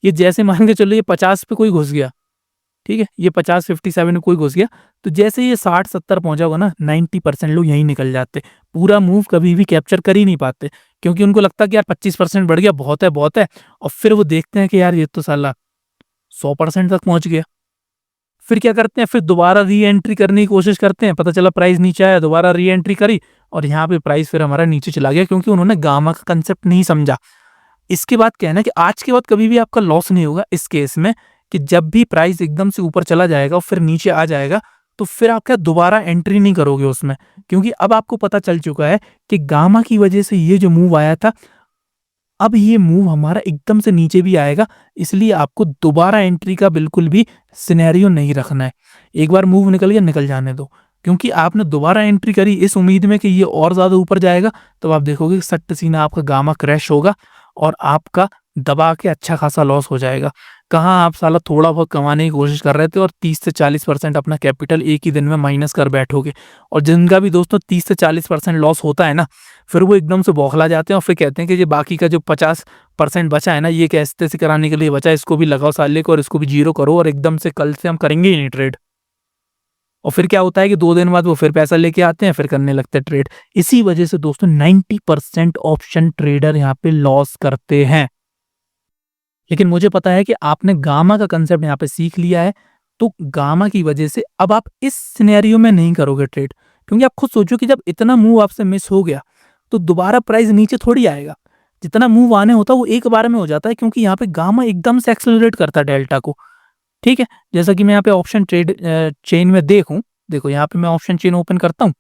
ये जैसे मान के चलो ये 50 पे कोई घुस गया, ठीक है, ये 50-57 में कोई घुस गया तो जैसे ये 60-70 पहुंचा होगा ना 90% लोग यहीं निकल जाते, पूरा मूव कभी भी कैप्चर कर ही नहीं पाते क्योंकि उनको लगता है कि यार 25% बढ़ गया, बहुत है बहुत है, और फिर वो देखते हैं कि यार ये तो साला 100% तक पहुंच गया। फिर क्या करते हैं, फिर दोबारा री एंट्री करने की कोशिश करते हैं, पता चला प्राइस नीचे आया, दोबारा री एंट्री करी और यहाँ पे प्राइस फिर हमारा नीचे चला गया क्योंकि उन्होंने गामा का कंसेप्ट नहीं समझा। इसके बाद क्या है ना कि आज के बाद कभी भी आपका लॉस नहीं होगा इस केस में कि जब भी प्राइस एकदम से ऊपर चला जाएगा और फिर नीचे आ जाएगा तो फिर आप क्या दोबारा एंट्री नहीं करोगे उसमें, क्योंकि अब आपको पता चल चुका है कि गामा की वजह से ये जो मूव आया था, अब ये मूव हमारा एकदम से नीचे भी आएगा, इसलिए आपको दोबारा एंट्री का बिल्कुल भी सिनेरियो नहीं रखना है। एक बार मूव निकल गया, निकल जाने दो, क्योंकि आपने दोबारा एंट्री करी इस उम्मीद में कि ये और ज्यादा ऊपर जाएगा, तो आप देखोगे कि सट्ट सीना आपका गामा क्रैश होगा और आपका दबा के अच्छा खासा लॉस हो जाएगा। कहाँ आप साला थोड़ा बहुत कमाने की कोशिश कर रहे थे और 30 से 40% अपना कैपिटल एक ही दिन में माइनस कर बैठोगे। और जिनका भी दोस्तों 30 से 40% लॉस होता है ना, फिर वो एकदम से बौखला जाते हैं और फिर कहते हैं कि ये बाकी का जो 50% बचा है ना, ये कैसे तैसे कराने के लिए बचा है, इसको भी लगाओ साले को और इसको भी जीरो करो और एकदम से कल से हम करेंगे ही नहीं ट्रेड। और फिर क्या होता है कि 2 दिन बाद वो फिर पैसा लेके आते हैं, फिर करने लगते हैं ट्रेड। इसी वजह से दोस्तों 90% ऑप्शन ट्रेडर यहाँ पे लॉस करते हैं। लेकिन मुझे पता है कि आपने गामा का कंसेप्ट यहाँ पे सीख लिया है, तो गामा की वजह से अब आप इस सिनेरियो में नहीं करोगे ट्रेड, क्योंकि आप खुद सोचो कि जब इतना मूव आपसे मिस हो गया तो दोबारा प्राइस नीचे थोड़ी आएगा। जितना मूव आने होता है वो एक बार में हो जाता है, क्योंकि यहाँ पे गामा एकदम से एक्सेलरेट करता है डेल्टा को। ठीक है, जैसा कि मैं यहाँ पे ऑप्शन ट्रेड चेन में देखो यहाँ पे मैं ऑप्शन चेन ओपन करता हूँ,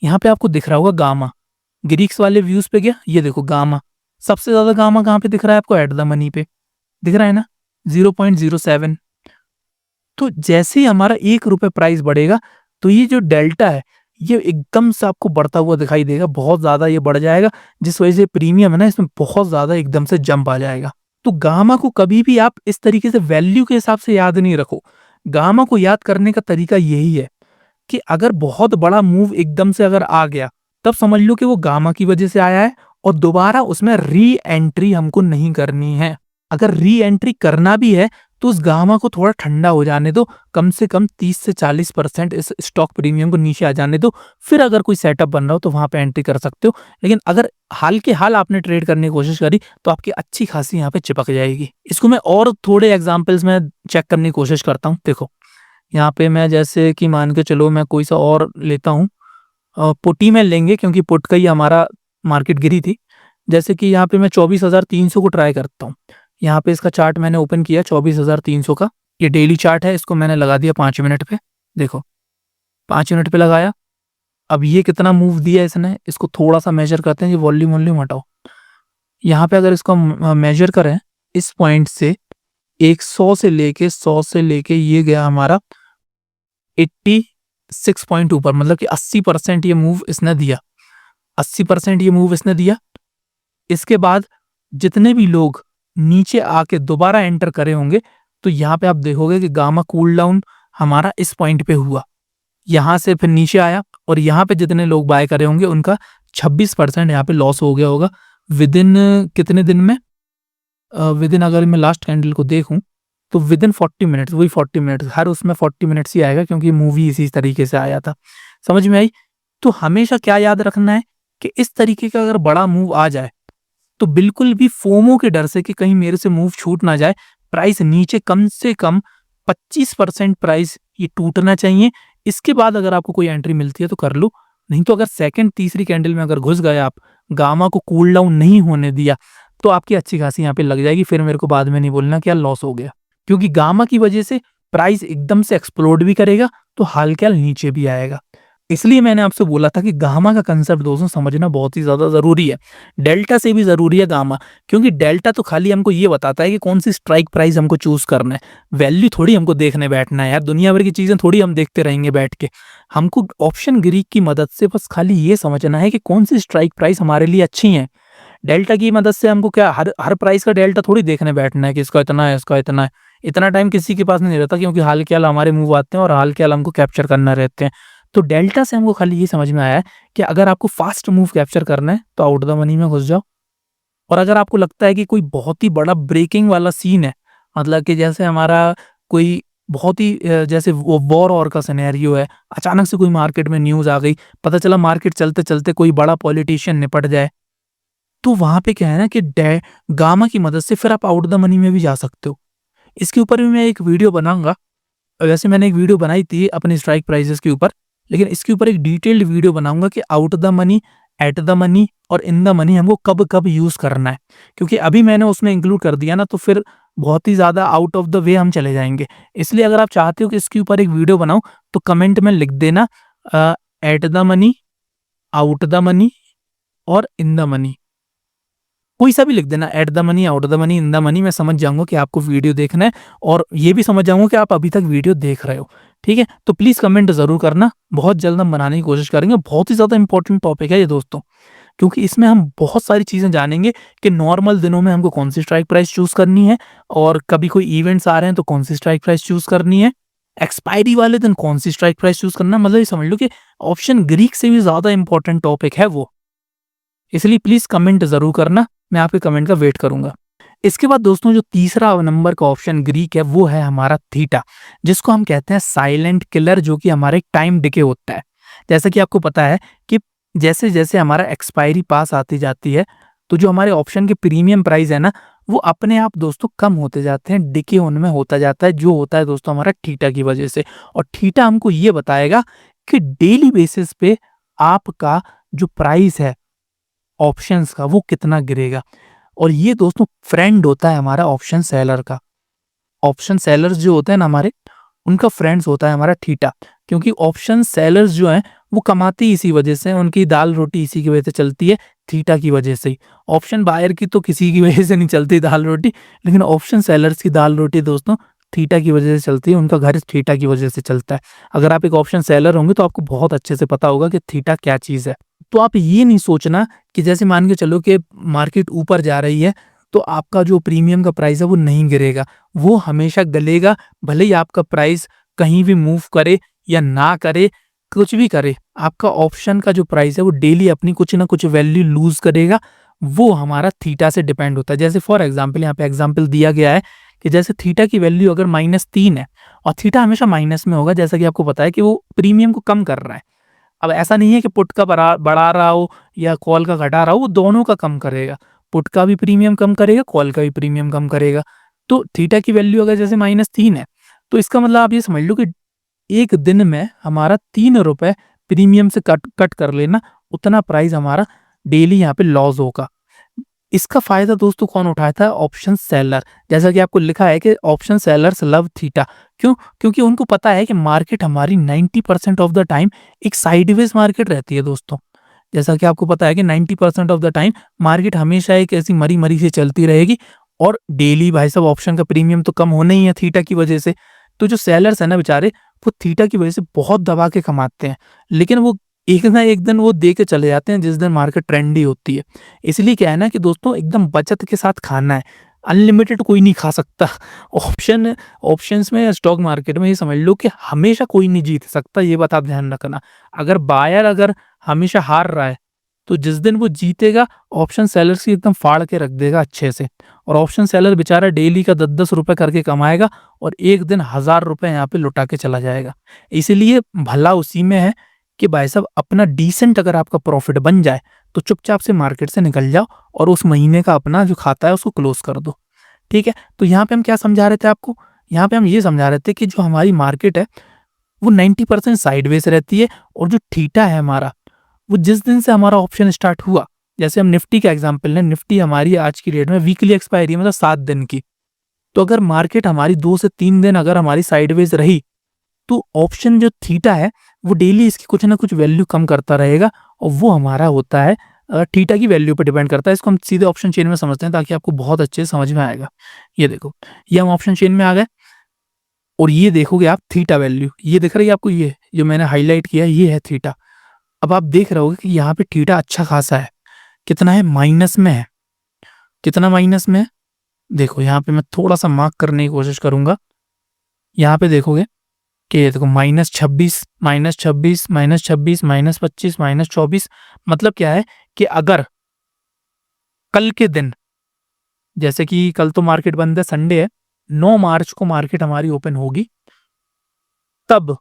यहाँ पे आपको दिख रहा होगा गामा। ग्रीक्स वाले व्यूज पे गया, ये देखो गामा, सबसे ज्यादा गामा कहाँ पे दिख रहा है आपको, एट द मनी पे दिख रहा है ना, 0.07। तो जैसे ही हमारा 1 रुपए प्राइस बढ़ेगा तो ये जो डेल्टा है ये एकदम से आपको बढ़ता हुआ दिखाई देगा, बहुत ज्यादा ये बढ़ जाएगा, जिस वजह से प्रीमियम है ना इसमें बहुत ज्यादा एकदम से जंप आ जाएगा। तो गामा को कभी भी आप इस तरीके से वैल्यू के हिसाब से याद नहीं रखो। गामा को याद करने का तरीका यही है कि अगर बहुत बड़ा मूव एकदम से अगर आ गया, तब समझ लो कि वो गामा की वजह से आया है और दोबारा उसमें री एंट्री हमको नहीं करनी है। अगर री एंट्री करना भी है तो उस गामा को थोड़ा ठंडा हो जाने दो, कम से कम 30 से 40% इस स्टॉक प्रीमियम को नीचे आ जाने दो, फिर अगर कोई सेटअप बन रहा हो तो वहां पे एंट्री कर सकते हो। लेकिन अगर हाल के हाल आपने ट्रेड करने की कोशिश करी तो आपकी अच्छी खासी यहाँ पे चिपक जाएगी। इसको मैं और थोड़े एग्जाम्पल्स में चेक करने की कोशिश करता हूँ। देखो यहाँ पे मैं जैसे कि मान के चलो मैं कोई सा और लेता हूँ, पुट ही में लेंगे क्योंकि पुट का ही हमारा मार्केट गिरी थी। जैसे कि यहाँ पे मैं 24,300 को ट्राई करता हूँ। यहाँ पे इसका चार्ट मैंने ओपन किया 24,300 का, ये डेली चार्ट है, इसको मैंने लगा दिया 5 मिनट पे। देखो 5 मिनट पे लगाया, अब ये कितना मूव दिया इसने, इसको थोड़ा सा मेजर करते हैं, ये वॉल्यूम वॉल्यूम हटाओ। यहाँ पे अगर इसको मेजर करें इस पॉइंट से 100 से लेके 100 से लेके ये गया हमारा 86 पॉइंट ऊपर, मतलब कि 80% ये मूव इसने दिया, 80% ये मूव इसने दिया। इसके बाद जितने भी लोग नीचे आके दोबारा एंटर करे होंगे तो यहाँ पे आप देखोगे कि गामा कूल डाउन हमारा इस पॉइंट पे हुआ, यहाँ से फिर नीचे आया और यहाँ पे जितने लोग बाय करे होंगे उनका 26% यहाँ पे लॉस हो गया होगा विद इन कितने दिन में, विद इन अगर मैं लास्ट कैंडल को देखूं तो विद इन 40 मिनट्स, वही 40 मिनट्स, हर उसमें 40 मिनट्स ही आएगा क्योंकि मूवी इसी तरीके से आया था। समझ में आई? तो हमेशा क्या याद रखना है कि इस तरीके का अगर बड़ा मूव आ जाए तो बिल्कुल भी फोमो के डर से कि कहीं मेरे से मूव छूट ना जाए, प्राइस नीचे कम से कम 25% प्राइस ये टूटना चाहिए। इसके बाद अगर आपको कोई एंट्री मिलती है तो कर लो, नहीं तो अगर सेकंड तीसरी कैंडल में अगर घुस गए आप, गामा को कूल डाउन नहीं होने दिया, तो आपकी अच्छी खासी यहाँ पे लग जाएगी। फिर मेरे को बाद में नहीं बोलना क्या लॉस हो गया, क्योंकि गामा की वजह से प्राइस एकदम से एक्सप्लोड भी करेगा तो हाल के हाल नीचे भी आएगा। इसलिए मैंने आपसे बोला था कि गामा का कंसेप्ट दोस्तों समझना बहुत ही ज्यादा जरूरी है। डेल्टा से भी जरूरी है गामा, क्योंकि डेल्टा तो खाली हमको ये बताता है कि कौन सी स्ट्राइक प्राइस हमको चूज करना है, वैल्यू थोड़ी हमको देखने बैठना है यार, दुनिया भर की चीजें थोड़ी हम देखते रहेंगे बैठ के। हमको ऑप्शन ग्रीक की मदद से बस खाली ये समझना है कि कौन सी स्ट्राइक प्राइस हमारे लिए अच्छी है। डेल्टा की मदद से हमको क्या हर प्राइस का डेल्टा थोड़ी देखने बैठना है कि इसका इतना है इसका इतना है। इतना टाइम किसी के पास नहीं रहता, क्योंकि हाल के हाल हमारे मूव आते हैं और हाल के हाल हमको कैप्चर करना रहते हैं। तो डेल्टा से हमको खाली ये समझ में आया है कि अगर आपको फास्ट मूव कैप्चर करना है तो आउट द मनी में घुस जाओ। और अगर आपको लगता है कि कोई बहुत ही बड़ा ब्रेकिंग वाला सीन है, मतलब कि जैसे हमारा कोई बहुत ही जैसे वो वॉर का सिनेरियो है, अचानक से कोई मार्केट में न्यूज आ गई, पता चला मार्केट चलते चलते कोई बड़ा पॉलिटिशियन निपट जाए, तो वहां पे क्या है ना कि गामा की मदद से फिर आप आउट द मनी में भी जा सकते हो। इसके ऊपर भी मैं एक वीडियो बनाऊंगा। वैसे मैंने एक वीडियो बनाई थी अपनी स्ट्राइक प्राइसेस के ऊपर, लेकिन इसके ऊपर एक डिटेल्ड वीडियो बनाऊंगा कि out the money, at the money और इन द मनी हमको कब कब यूज करना है। क्योंकि अभी मैंने उसमें इंक्लूड कर दिया ना तो फिर बहुत ही ज्यादा आउट ऑफ द वे हम चले जाएंगे। इसलिए अगर आप चाहते हो कि इसके ऊपर एक वीडियो बनाऊं तो कमेंट में लिख देना at the money, out the money और इन द मनी, कोई सा भी लिख देना, at the money, out the money, in the money. मैं समझ जाऊंगा कि आपको वीडियो देखना है और ये भी समझ जाऊंगा कि आप अभी तक वीडियो देख रहे हो। ठीक है, तो प्लीज कमेंट जरूर करना, बहुत जल्द हम बनाने की कोशिश करेंगे। बहुत ही ज्यादा इंपॉर्टेंट टॉपिक है ये दोस्तों, क्योंकि इसमें हम बहुत सारी चीजें जानेंगे कि नॉर्मल दिनों में हमको कौन सी स्ट्राइक प्राइस चूज करनी है, और कभी कोई इवेंट्स आ रहे हैं तो कौन सी स्ट्राइक प्राइस चूज करनी है, एक्सपायरी वाले दिन कौन सी स्ट्राइक प्राइस चूज करना। मतलब ये समझ लो कि ऑप्शन ग्रीक से भी ज्यादा इंपॉर्टेंट टॉपिक है वो। इसलिए प्लीज कमेंट जरूर करना, मैं आपके कमेंट का वेट करूंगा। इसके बाद दोस्तों जो तीसरा नंबर का ऑप्शन ग्रीक है वो है हमारा थीटा, जिसको हम कहते हैं साइलेंट किलर, जो कि हमारे टाइम डिके होता है। जैसा कि आपको पता है कि जैसे जैसे हमारा एक्सपायरी पास आती जाती है तो जो हमारे ऑप्शन के प्रीमियम प्राइस है ना वो अपने आप दोस्तों कम होते जाते हैं, डिके उनमें होता जाता है, जो होता है दोस्तों हमारा थीटा की वजह से। और थीटा हमको ये बताएगा कि डेली बेसिस पे आपका जो प्राइस है ऑप्शंस का वो कितना गिरेगा। और ये दोस्तों फ्रेंड होता है हमारा ऑप्शन सेलर का। ऑप्शन सेलर्स जो होते हैं ना हमारे, उनका फ्रेंड्स होता है हमारा थीटा, क्योंकि ऑप्शन सेलर्स जो हैं वो कमाते ही इसी वजह से, उनकी दाल रोटी इसी की वजह से चलती है, थीटा की वजह से ही। ऑप्शन बायर की तो किसी की वजह से नहीं चलती दाल रोटी, लेकिन ऑप्शन सेलर्स की दाल रोटी दोस्तों थीटा की वजह से चलती है, उनका घर थीटा की वजह से चलता है। अगर आप एक ऑप्शन सेलर होंगे तो आपको बहुत अच्छे से पता होगा कि थीटा क्या चीज है। तो आप ये नहीं सोचना कि जैसे मान के चलो कि मार्केट ऊपर जा रही है तो आपका जो प्रीमियम का प्राइस है वो नहीं गिरेगा, वो हमेशा गलेगा। भले ही आपका प्राइस कहीं भी मूव करे या ना करे, कुछ भी करे, आपका ऑप्शन का जो प्राइस है वो डेली अपनी कुछ ना कुछ वैल्यू लूज करेगा। वो हमारा थीटा से डिपेंड होता है। जैसे फॉर एग्जाम्पल यहाँ पे एग्जाम्पल दिया गया है कि जैसे थीटा की वैल्यू अगर -3 है और थीटा हमेशा माइनस में होगा, जैसा कि आपको पता है कि वो प्रीमियम को कम कर रहा है। अब ऐसा नहीं है कि पुट का बढ़ा रहा हो या कॉल का घटा रहा हो, वो दोनों का कम करेगा। पुट का भी प्रीमियम कम करेगा, कॉल का भी प्रीमियम कम करेगा। तो थीटा की वैल्यू अगर जैसे -3 है, तो इसका मतलब आप ये समझ लो कि एक दिन में हमारा 3 रुपए प्रीमियम से कट कट कर लेना, उतना प्राइस हमारा डेली यहाँ पे लॉस होगा। इसका फायदा दोस्तों कौन उठाता है? Option seller. जैसा कि आपको लिखा है कि ऑप्शन सेलर्स लव थीटा। क्यों? क्योंकि उनको पता है कि मार्केट हमारी 90% ऑफ द टाइम एक साइडवेज मार्केट रहती है दोस्तों। जैसा कि आपको पता है कि 90% ऑफ द टाइम मार्केट हमेशा एक ऐसी मरी-मरी से चलती रहेगी और डेली भाई साहब ऑप्शन का प्रीमियम तो कम होना ही है थीटा की वजह से। तो जो सेलर्स है ना बेचारे, वो थीटा की वजह से बहुत दबा के कमाते हैं। लेकिन वो एक ना एक दिन वो दे के चले जाते हैं जिस दिन मार्केट ट्रेंडी होती है। इसलिए क्या है ना कि दोस्तों एकदम बचत के साथ खाना है। अनलिमिटेड कोई नहीं खा सकता। ऑप्शंस में या स्टॉक मार्केट में ये समझ लो कि हमेशा कोई नहीं जीत सकता, ये बात आप ध्यान रखना। अगर बायर अगर हमेशा हार रहा है, तो जिस दिन वो जीतेगा ऑप्शन सेलर्स की एकदम फाड़ के रख देगा अच्छे से। और ऑप्शन सेलर बेचारा डेली का 10-10 रुपए करके कमाएगा और एक दिन 1000 रुपए यहाँ पे लुटा के चला जाएगा। इसीलिए भला उसी में है कि भाई साहब अपना डिसेंट अगर आपका प्रॉफिट बन जाए तो चुपचाप से मार्केट से निकल जाओ और उस महीने का अपना जो खाता है उसको क्लोज कर दो। ठीक है? तो यहाँ पे हम क्या समझा रहे थे आपको? यहाँ पे हम ये समझा रहे थे कि जो हमारी मार्केट है वो 90% साइडवेज रहती है और जो थीटा है हमारा, वो जिस दिन से हमारा ऑप्शन स्टार्ट हुआ, जैसे हम निफ्टी का एग्जांपल लें, निफ्टी हमारी आज की डेट में वीकली एक्सपायरी है, मतलब 7 दिन की। तो अगर मार्केट हमारी 2 से 3 दिन अगर हमारी साइडवेज रही, तो ऑप्शन जो थीटा है वो डेली इसकी कुछ ना कुछ वैल्यू कम करता रहेगा और वो हमारा होता है थीटा की वैल्यू पे डिपेंड करता है। इसको हम सीधे ऑप्शन चेन में समझते हैं ताकि आपको बहुत अच्छे से समझ में आएगा। ये देखो, ये हम ऑप्शन चेन में आ गए और ये देखोगे आप थीटा वैल्यू, ये दिख रही है आपको, ये जो मैंने हाईलाइट किया ये है थीटा। अब आप देख रहे होगे कि यहाँ पे थीटा अच्छा खासा है। कितना है? माइनस में है। कितना माइनस में है? देखो यहाँ पे मैं थोड़ा सा मार्क करने की कोशिश करूंगा। यहाँ पे देखोगे कि ये देखो -26, -26, -26, -25, -24। मतलब क्या है कि अगर कल के दिन, जैसे कि कल तो मार्केट बंद है, संडे है, 9 मार्च को मार्केट हमारी ओपन होगी, तब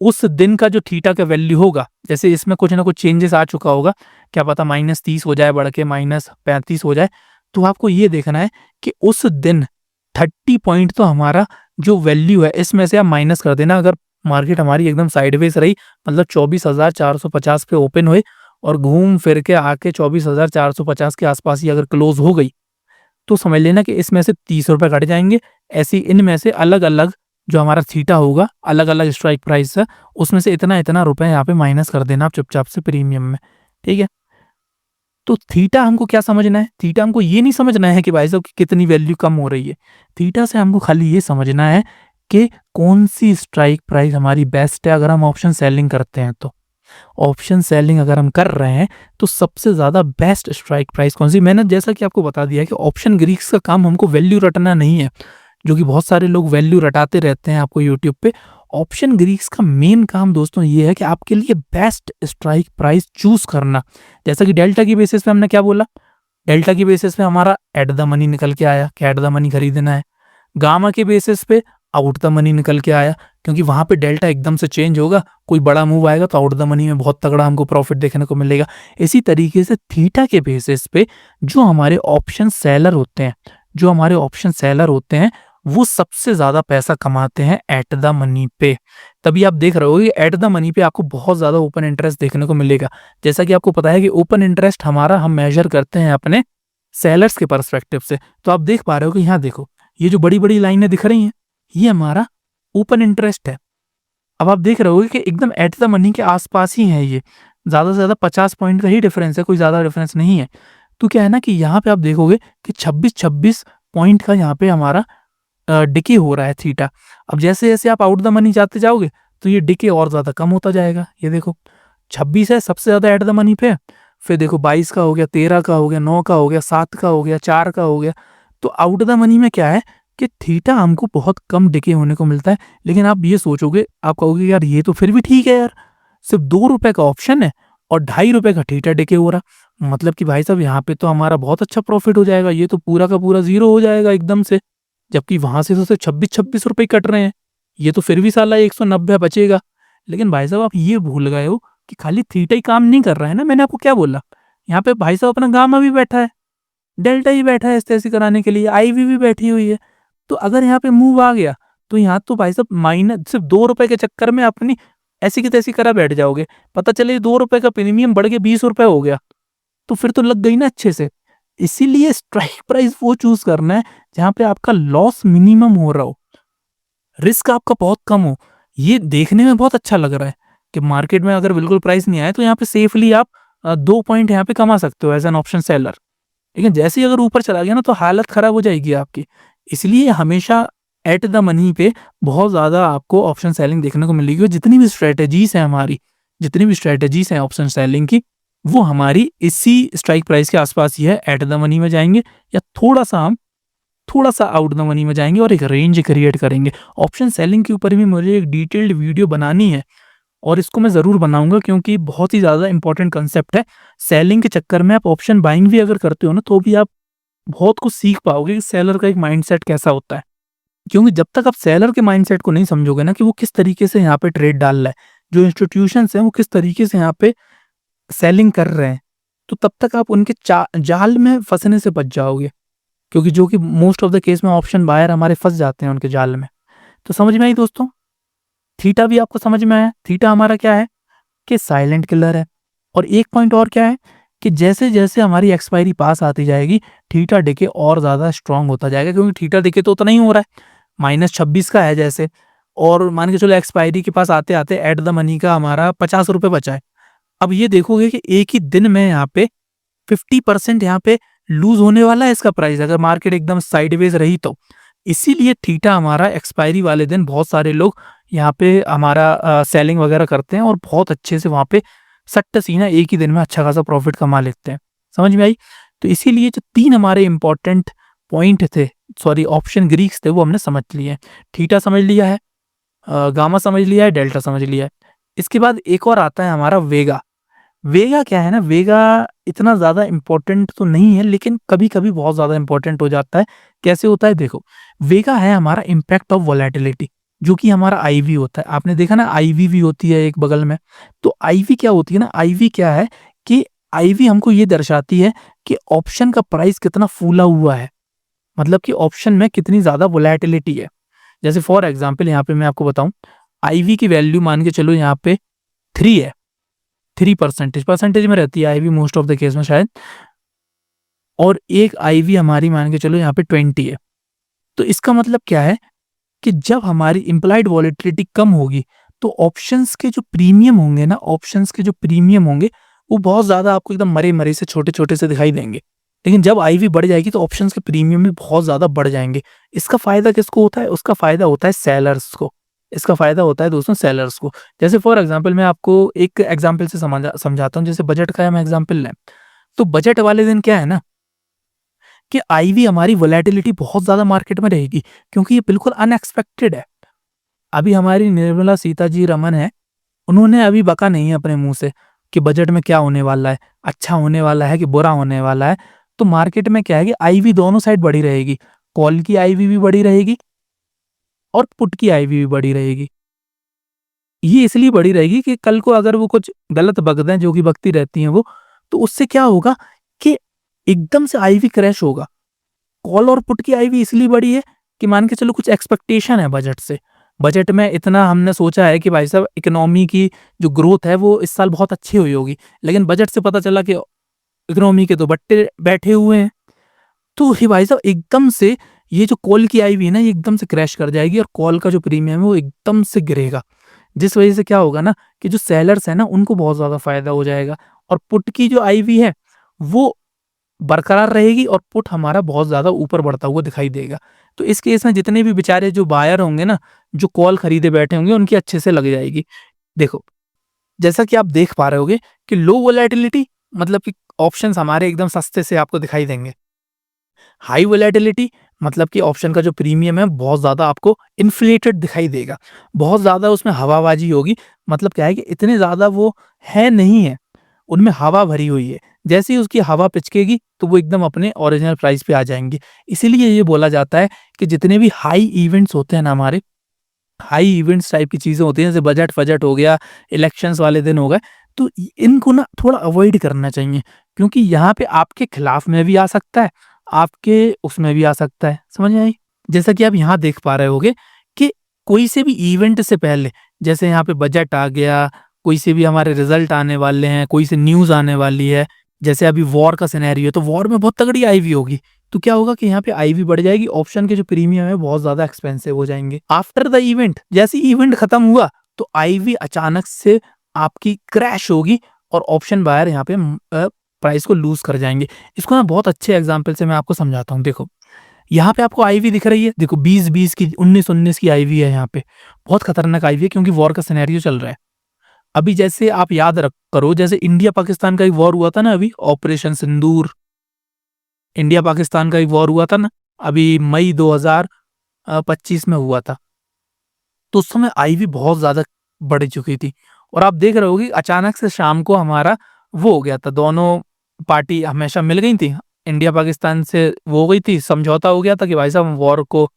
उस दिन का जो थीटा का वैल्यू होगा, जैसे इसमें कुछ ना कुछ चेंजेस आ चुका होगा, क्या पता -30 हो जाए, बढ़ के -35 हो जाए, तो आपको ये देखना है कि उस दिन 30 पॉइंट तो हमारा जो वैल्यू है इसमें से आप माइनस कर देना। अगर मार्केट हमारी एकदम साइडवेज रही, मतलब 24,450 पे ओपन हुए और घूम फिर के आके 24,450 के आसपास ही अगर क्लोज हो गई, तो समझ लेना कि इसमें से 30 रुपए कट जाएंगे। ऐसे ही इनमें से अलग अलग जो हमारा थीटा होगा, अलग अलग स्ट्राइक प्राइस है, उसमें से इतना इतना रुपए यहाँ पे माइनस कर देना आप चुपचाप से प्रीमियम में। ठीक है? तो थीटा हमको क्या समझना है? थीटा हमको ये नहीं समझना है कि भाई साहब कितनी वैल्यू कम हो रही है। थीटा से हमको खाली ये समझना है कि कौन सी स्ट्राइक प्राइस हमारी बेस्ट है अगर हम ऑप्शन सेलिंग करते हैं तो। ऑप्शन सेलिंग अगर हम कर रहे हैं तो सबसे ज़्यादा बेस्ट स्ट्राइक प्राइस कौन सी? मैंने जैसा कि आपको बता दिया है कि ऑप्शन ग्रीक्स का काम हमको वैल्यू रटना नहीं है, जो कि बहुत सारे लोग वैल्यू रटाते रहते हैं आपको यूट्यूब पे। ऑप्शन ग्रीक्स का मेन काम दोस्तों ये है कि आपके लिए बेस्ट स्ट्राइक प्राइस चूज करना। जैसा कि डेल्टा की बेसिस पे हमने क्या बोला, डेल्टा की बेसिस पे हमारा एट द मनी निकल के आया कि एट द मनी खरीदना है। गामा के बेसिस पे आउट द मनी निकल के आया, क्योंकि वहां पे डेल्टा एकदम से चेंज होगा, कोई बड़ा मूव आएगा तो आउट द मनी में बहुत तगड़ा हमको प्रॉफिट देखने को मिलेगा। इसी तरीके से थीटा के बेसिस पे जो हमारे ऑप्शन सेलर होते हैं, जो हमारे ऑप्शन सेलर होते हैं, वो सबसे ज्यादा पैसा कमाते हैं एट द मनी पे। तभी आप देख रहे हो कि एट द मनी पे आपको बहुत ज्यादा ओपन इंटरेस्ट देखने को मिलेगा। जैसा कि आपको पता है कि ओपन इंटरेस्ट हमारा हम मेजर करते हैं अपने सेलर्स के पर्सपेक्टिव से। तो आप देख पा रहे हो कि यहाँ देखो, ये जो बड़ी बड़ी लाइनें दिख रही हैं, ये हमारा ओपन इंटरेस्ट है। अब आप देख रहे होगे कि एकदम एट द मनी के आसपास ही है, ये ज्यादा से ज्यादा 50 पॉइंट का ही डिफरेंस है, कोई ज्यादा डिफरेंस नहीं है। तो क्या है ना कि यहाँ पे आप देखोगे कि 26-26 पॉइंट का यहाँ पे हमारा डिके हो रहा है थीटा। अब जैसे जैसे आप आउट द मनी जाते जाओगे तो ये डिके और ज्यादा कम होता जाएगा। ये देखो 26 है सबसे ज्यादा एट द मनी पे, फिर देखो 22 का हो गया, 13 का हो गया, 9 का हो गया, 7 का हो गया, 4 का हो गया। तो आउट द मनी में क्या है कि थीटा हमको बहुत कम डिके होने को मिलता है। लेकिन आप ये सोचोगे, आप कहोगे यार ये तो फिर भी ठीक है यार, सिर्फ 2 रुपए का ऑप्शन है और 2.5 रुपए का थीटा डिके हो रहा। मतलब कि भाई साहब यहाँ पे तो हमारा बहुत अच्छा प्रॉफिट हो जाएगा, ये तो पूरा का पूरा ज़ीरो हो जाएगा एकदम से। जबकि वहाँ से तो सिर्फ 26-26 रुपए कट रहे हैं, ये तो फिर भी साला 190 बचेगा। लेकिन भाई साहब आप ये भूल गए हो कि खाली थीटा ही काम नहीं कर रहा है ना, मैंने आपको क्या बोला? यहाँ पे भाई साहब अपना गामा भी बैठा है, डेल्टा ही बैठा है ऐसे-ऐसे कराने के लिए, आईवी भी बैठी हुई है। तो अगर यहाँ पे मूव आ गया, तो यहाँ तो भाई साहब माइनस सिर्फ 2 रुपए के चक्कर में अपनी ऐसी की तैसी करा बैठ जाओगे। पता चले 2 रुपए का प्रीमियम बढ़ के 20 रुपए हो गया, तो फिर तो लग गई ना अच्छे से। इसीलिए स्ट्राइक प्राइस वो चूज़ करना है, जहाँ पे आपका लॉस मिनिमम हो रहा हो, रिस्क आपका बहुत कम हो। ये देखने में बहुत अच्छा लग रहा है कि मार्केट में अगर बिल्कुल प्राइस नहीं आया, तो यहाँ पे सेफली आप 2 पॉइंट यहाँ पे कमा सकते हो एज़ एन ऑप्शन सेलर। लेकिन जैसे ही अगर ऊपर चला गया ना, तो हालत खराब हो जाएगी आपकी। इसलिए हमेशा एट द मनी पे बहुत ज़्यादा आपको ऑप्शन सेलिंग देखने को मिलेगी और जितनी भी स्ट्रैटेजीज़ हैं हमारी, जितनी भी स्ट्रैटेजीज़ हैं ऑप्शन सेलिंग की, वो हमारी इसी स्ट्राइक प्राइस के आस-पास ही है। एट द मनी में जाएँगे या थोड़ा-सा आउट द मनी में जाएँगे और एक रेंज क्रिएट करेंगे। ऑप्शन सेलिंग के ऊपर भी मुझे एक डिटेल्ड वीडियो बनानी है और इसको मैं ज़रूर बनाऊँगा, क्योंकि बहुत ही ज़्यादा इम्पोर्टेंट कांसेप्ट है। सेलिंग के चक्कर में आप ऑप्शन बाइंग भी अगर करते हो ना, तो भी आप बहुत कुछ सीख पाओगे कि सेलर का एक माइंडसेट कैसा होता है। क्योंकि जब तक आप सेलर के माइंडसेट को नहीं समझोगे ना, कि वो किस तरीके से यहाँ पे ट्रेड डाल रहा है, जो इंस्टीट्यूशंस हैं वो किस तरीके से यहाँ पे सेलिंग कर रहे हैं, तो तब तक आप उनके जाल में फँसने से बच जाओगे। क्योंकि जो कि मोस्ट ऑफ द केस में ऑप्शन बायर हमारे फँस जाते हैं उनके जाल में। तो समझ में आई दोस्तों? थीटा भी आपको समझ में आया? थीटा हमारा क्या है कि साइलेंट किलर है। और एक पॉइंट और क्या है कि जैसे-जैसे हमारी एक्सपायरी पास आती जाएगी, थीटा डिके और ज़्यादा स्ट्रॉन्ग होता जाएगा, क्योंकि थीटा डिके तो उतना ही हो रहा है, -26 का है जैसे, और मान के चलो एक्सपायरी के पास आते-आते एट द मनी का हमारा 50 रुपए बचा है। अब ये देखोगे कि एक ही दिन में यहाँ पे 50% यहाँ पे लूज़ होने वाला है इसका प्राइस, अगर मार्केट एकदम साइडवेज़ रही तो। इसीलिए थीटा हमारा एक्सपायरी वाले दिन बहुत सारे लोग यहाँ पे हमारा सेलिंग वगैरह करते हैं और बहुत अच्छे से वहाँ पे सट्टा सीना एक ही दिन में अच्छा खासा प्रॉफिट कमा लेते हैं। समझ में आई? तो इसीलिए जो 3 हमारे इम्पोर्टेंट पॉइंट थे, सॉरी ऑप्शन ग्रीक्स थे, वो हमने समझ लिए हैं। थीटा समझ लिया है, गामा समझ लिया है, डेल्टा समझ लिया है। इसके बाद एक और आता है हमारा वेगा। वेगा क्या है ना, वेगा इतना ज़्यादा इम्पोर्टेंट तो नहीं है, लेकिन कभी-कभी बहुत ज़्यादा इम्पोर्टेंट हो जाता है। कैसे होता है देखो, वेगा है हमारा इम्पैक्ट ऑफ वोलेटिलिटी, जो कि हमारा आईवी होता है। आपने देखा ना, आईवी भी होती है एक बगल में। तो आईवी क्या होती है ना, आईवी क्या है कि आईवी हमको ये दर्शाती है कि ऑप्शन का प्राइस कितना फूला हुआ है। मतलब कि ऑप्शन में कितनी ज़्यादा वोलेटिलिटी है। जैसे फॉर एग्ज़ाम्पल यहाँ पे मैं आपको बताऊँ, आईवी की वैल्यू मान के चलो यहाँ पे 3 है। 3 परसेंटेज में रहती है IV most of the case में शायद, और एक आईवी हमारी मान के चलो यहाँ पे 20 है। तो इसका मतलब क्या है कि जब हमारी इम्प्लाइड वॉलेटिलिटी कम होगी, तो ऑप्शंस के जो प्रीमियम होंगे ना, ऑप्शंस के जो प्रीमियम होंगे, वो बहुत ज़्यादा आपको एकदम मरे-मरे से छोटे-छोटे से दिखाई देंगे। लेकिन जब आईवी बढ़ जाएगी, तो ऑप्शंस के प्रीमियम भी बहुत ज़्यादा बढ़ जाएँगे। इसका फ़ायदा किसको होता है? उसका फ़ायदा होता है सेलर्स को। इसका फ़ायदा होता है दोस्तों सेलर्स को। जैसे फॉर एग्ज़ाम्पल मैं आपको एक एग्ज़ाम्पल से समझाता हूँ, जैसे बजट का हम एग्ज़ाम्पल लें। तो बजट वाले दिन क्या है ना कि आईवी हमारी वोलेटिलिटी बहुत ज़्यादा मार्केट में रहेगी, क्योंकि ये बिल्कुल अनएक्सपेक्टेड है। अभी हमारी निर्मला सीतारमण है, उन्होंने अभी बका नहीं है अपने मुँह से कि बजट में क्या होने वाला है, अच्छा होने वाला है कि बुरा होने वाला है। तो मार्केट में क्या है कि आईवी दोनों साइड बढ़ी रहेगी, कॉल की आईवी भी बढ़ी रहेगी और पुट की आईवी भी बढ़ी रहेगी। ये इसलिए बढ़ी रहेगी कि कल को अगर वो कुछ गलत बक दें, जो कि बकती रहती हैं वो, तो उससे क्या होगा कि एकदम से आईवी क्रैश होगा। कॉल और पुट की आईवी इसलिए बढ़ी है कि मान के चलो कुछ एक्सपेक्टेशन है बजट से। बजट में इतना हमने सोचा है कि भाई साहब इकोनॉमी की जो ग्रोथ है वो इस साल बहुत अच्छी हुई होगी। लेकिन बजट से पता चला कि इकोनॉमी के तो बट्टे बैठे हुए हैं। तो ये भाई साहब एकदम से ये जो कॉल की आईवी है ना, ये एकदम से क्रैश कर जाएगी और कॉल का जो प्रीमियम है वो एकदम से गिरेगा। जिस वजह से क्या होगा ना कि जो सेलर्स हैं ना, उनको बहुत ज़्यादा फ़ायदा हो जाएगा और पुट की जो आईवी है वो बरकरार रहेगी और पुट हमारा बहुत ज़्यादा ऊपर बढ़ता हुआ दिखाई देगा। तो इस केस में जितने भी बेचारे जो बायर होंगे ना, जो कॉल खरीदे बैठे होंगे, उनकी अच्छे से लग जाएगी। देखो, जैसा कि आप देख पा रहे होगे कि लो वोलेटिलिटी मतलब कि ऑप्शंस हमारे एकदम सस्ते से आपको दिखाई देंगे। हाई वोलेटिलिटी मतलब कि ऑप्शन का जो प्रीमियम है बहुत ज़्यादा आपको इन्फ्लेटेड दिखाई देगा। बहुत ज़्यादा उसमें हवाबाजी होगी, मतलब क्या है कि इतने ज़्यादा वो है नहीं है, उनमें हवा भरी हुई है। जैसे ही उसकी हवा पिचकेगी तो वो एकदम अपने ओरिजिनल प्राइस पे आ जाएँगे। इसीलिए ये बोला जाता है कि जितने भी हाई इवेंट्स होते हैं ना हमारे, हाई इवेंट्स टाइप की चीज़ें होती हैं, जैसे बजट-फजट हो गया, इलेक्शंस वाले दिन हो गए, तो इनको ना थोड़ा अवॉइड करना चाहिए, क्योंकि यहाँ पे आपके खिलाफ में भी आ सकता है, आपके उसमें भी आ सकता है। समझ में आई? जैसा कि आप यहाँ देख पा रहे होंगे कि कोई से भी इवेंट से पहले, जैसे यहाँ पे बजट आ गया, कोई से भी हमारे रिजल्ट आने वाले हैं, कोई से न्यूज़ आने वाली है, जैसे अभी वॉर का सिनेरियो है, तो वॉर में बहुत तगड़ी आईवी होगी। तो क्या होगा कि यहाँ पे आईवी बढ़ जाएगी, ऑप्शन के जो प्रीमियम है बहुत ज़्यादा एक्सपेंसिव हो जाएँगे। आफ्टर द इवेंट, जैसे ही इवेंट खत्म हुआ, तो आईवी अचानक से आपकी क्रैश होगी और ऑप्शन बायर यहाँ पे प्राइस को लूज़ कर जाएँगे। इसको ना बहुत अच्छे एग्ज़ाम्पल से मैं आपको समझाता हूँ। देखो, यहाँ पे आपको आईवी दिख रही है, देखो 20-20 की, 19-19 की आईवी है यहाँ पे। बहुत खतरनाक आईवी है क्योंकि वॉर का सिनेरियो चल रहा है। अभी जैसे आप याद रख करो, जैसे इंडिया-पाकिस्तान का एक वॉर हुआ था ना अभी, ऑपरेशन सिंदूर, इंडिया-पाकिस्तान का एक वॉर हुआ था ना, अभी मई 2025 में हुआ था। तो उस समय आईवी बहुत ज़्यादा बढ़ चुकी थी और आप देख रहे होगे अचानक से शाम को हमारा वो हो गया था, दोनों पार्टी हमेशा मिल गई थी। इंडिया पाकिस्तान से वो हो गई थी, समझौता हो गया था कि भाई साहब हम वॉर को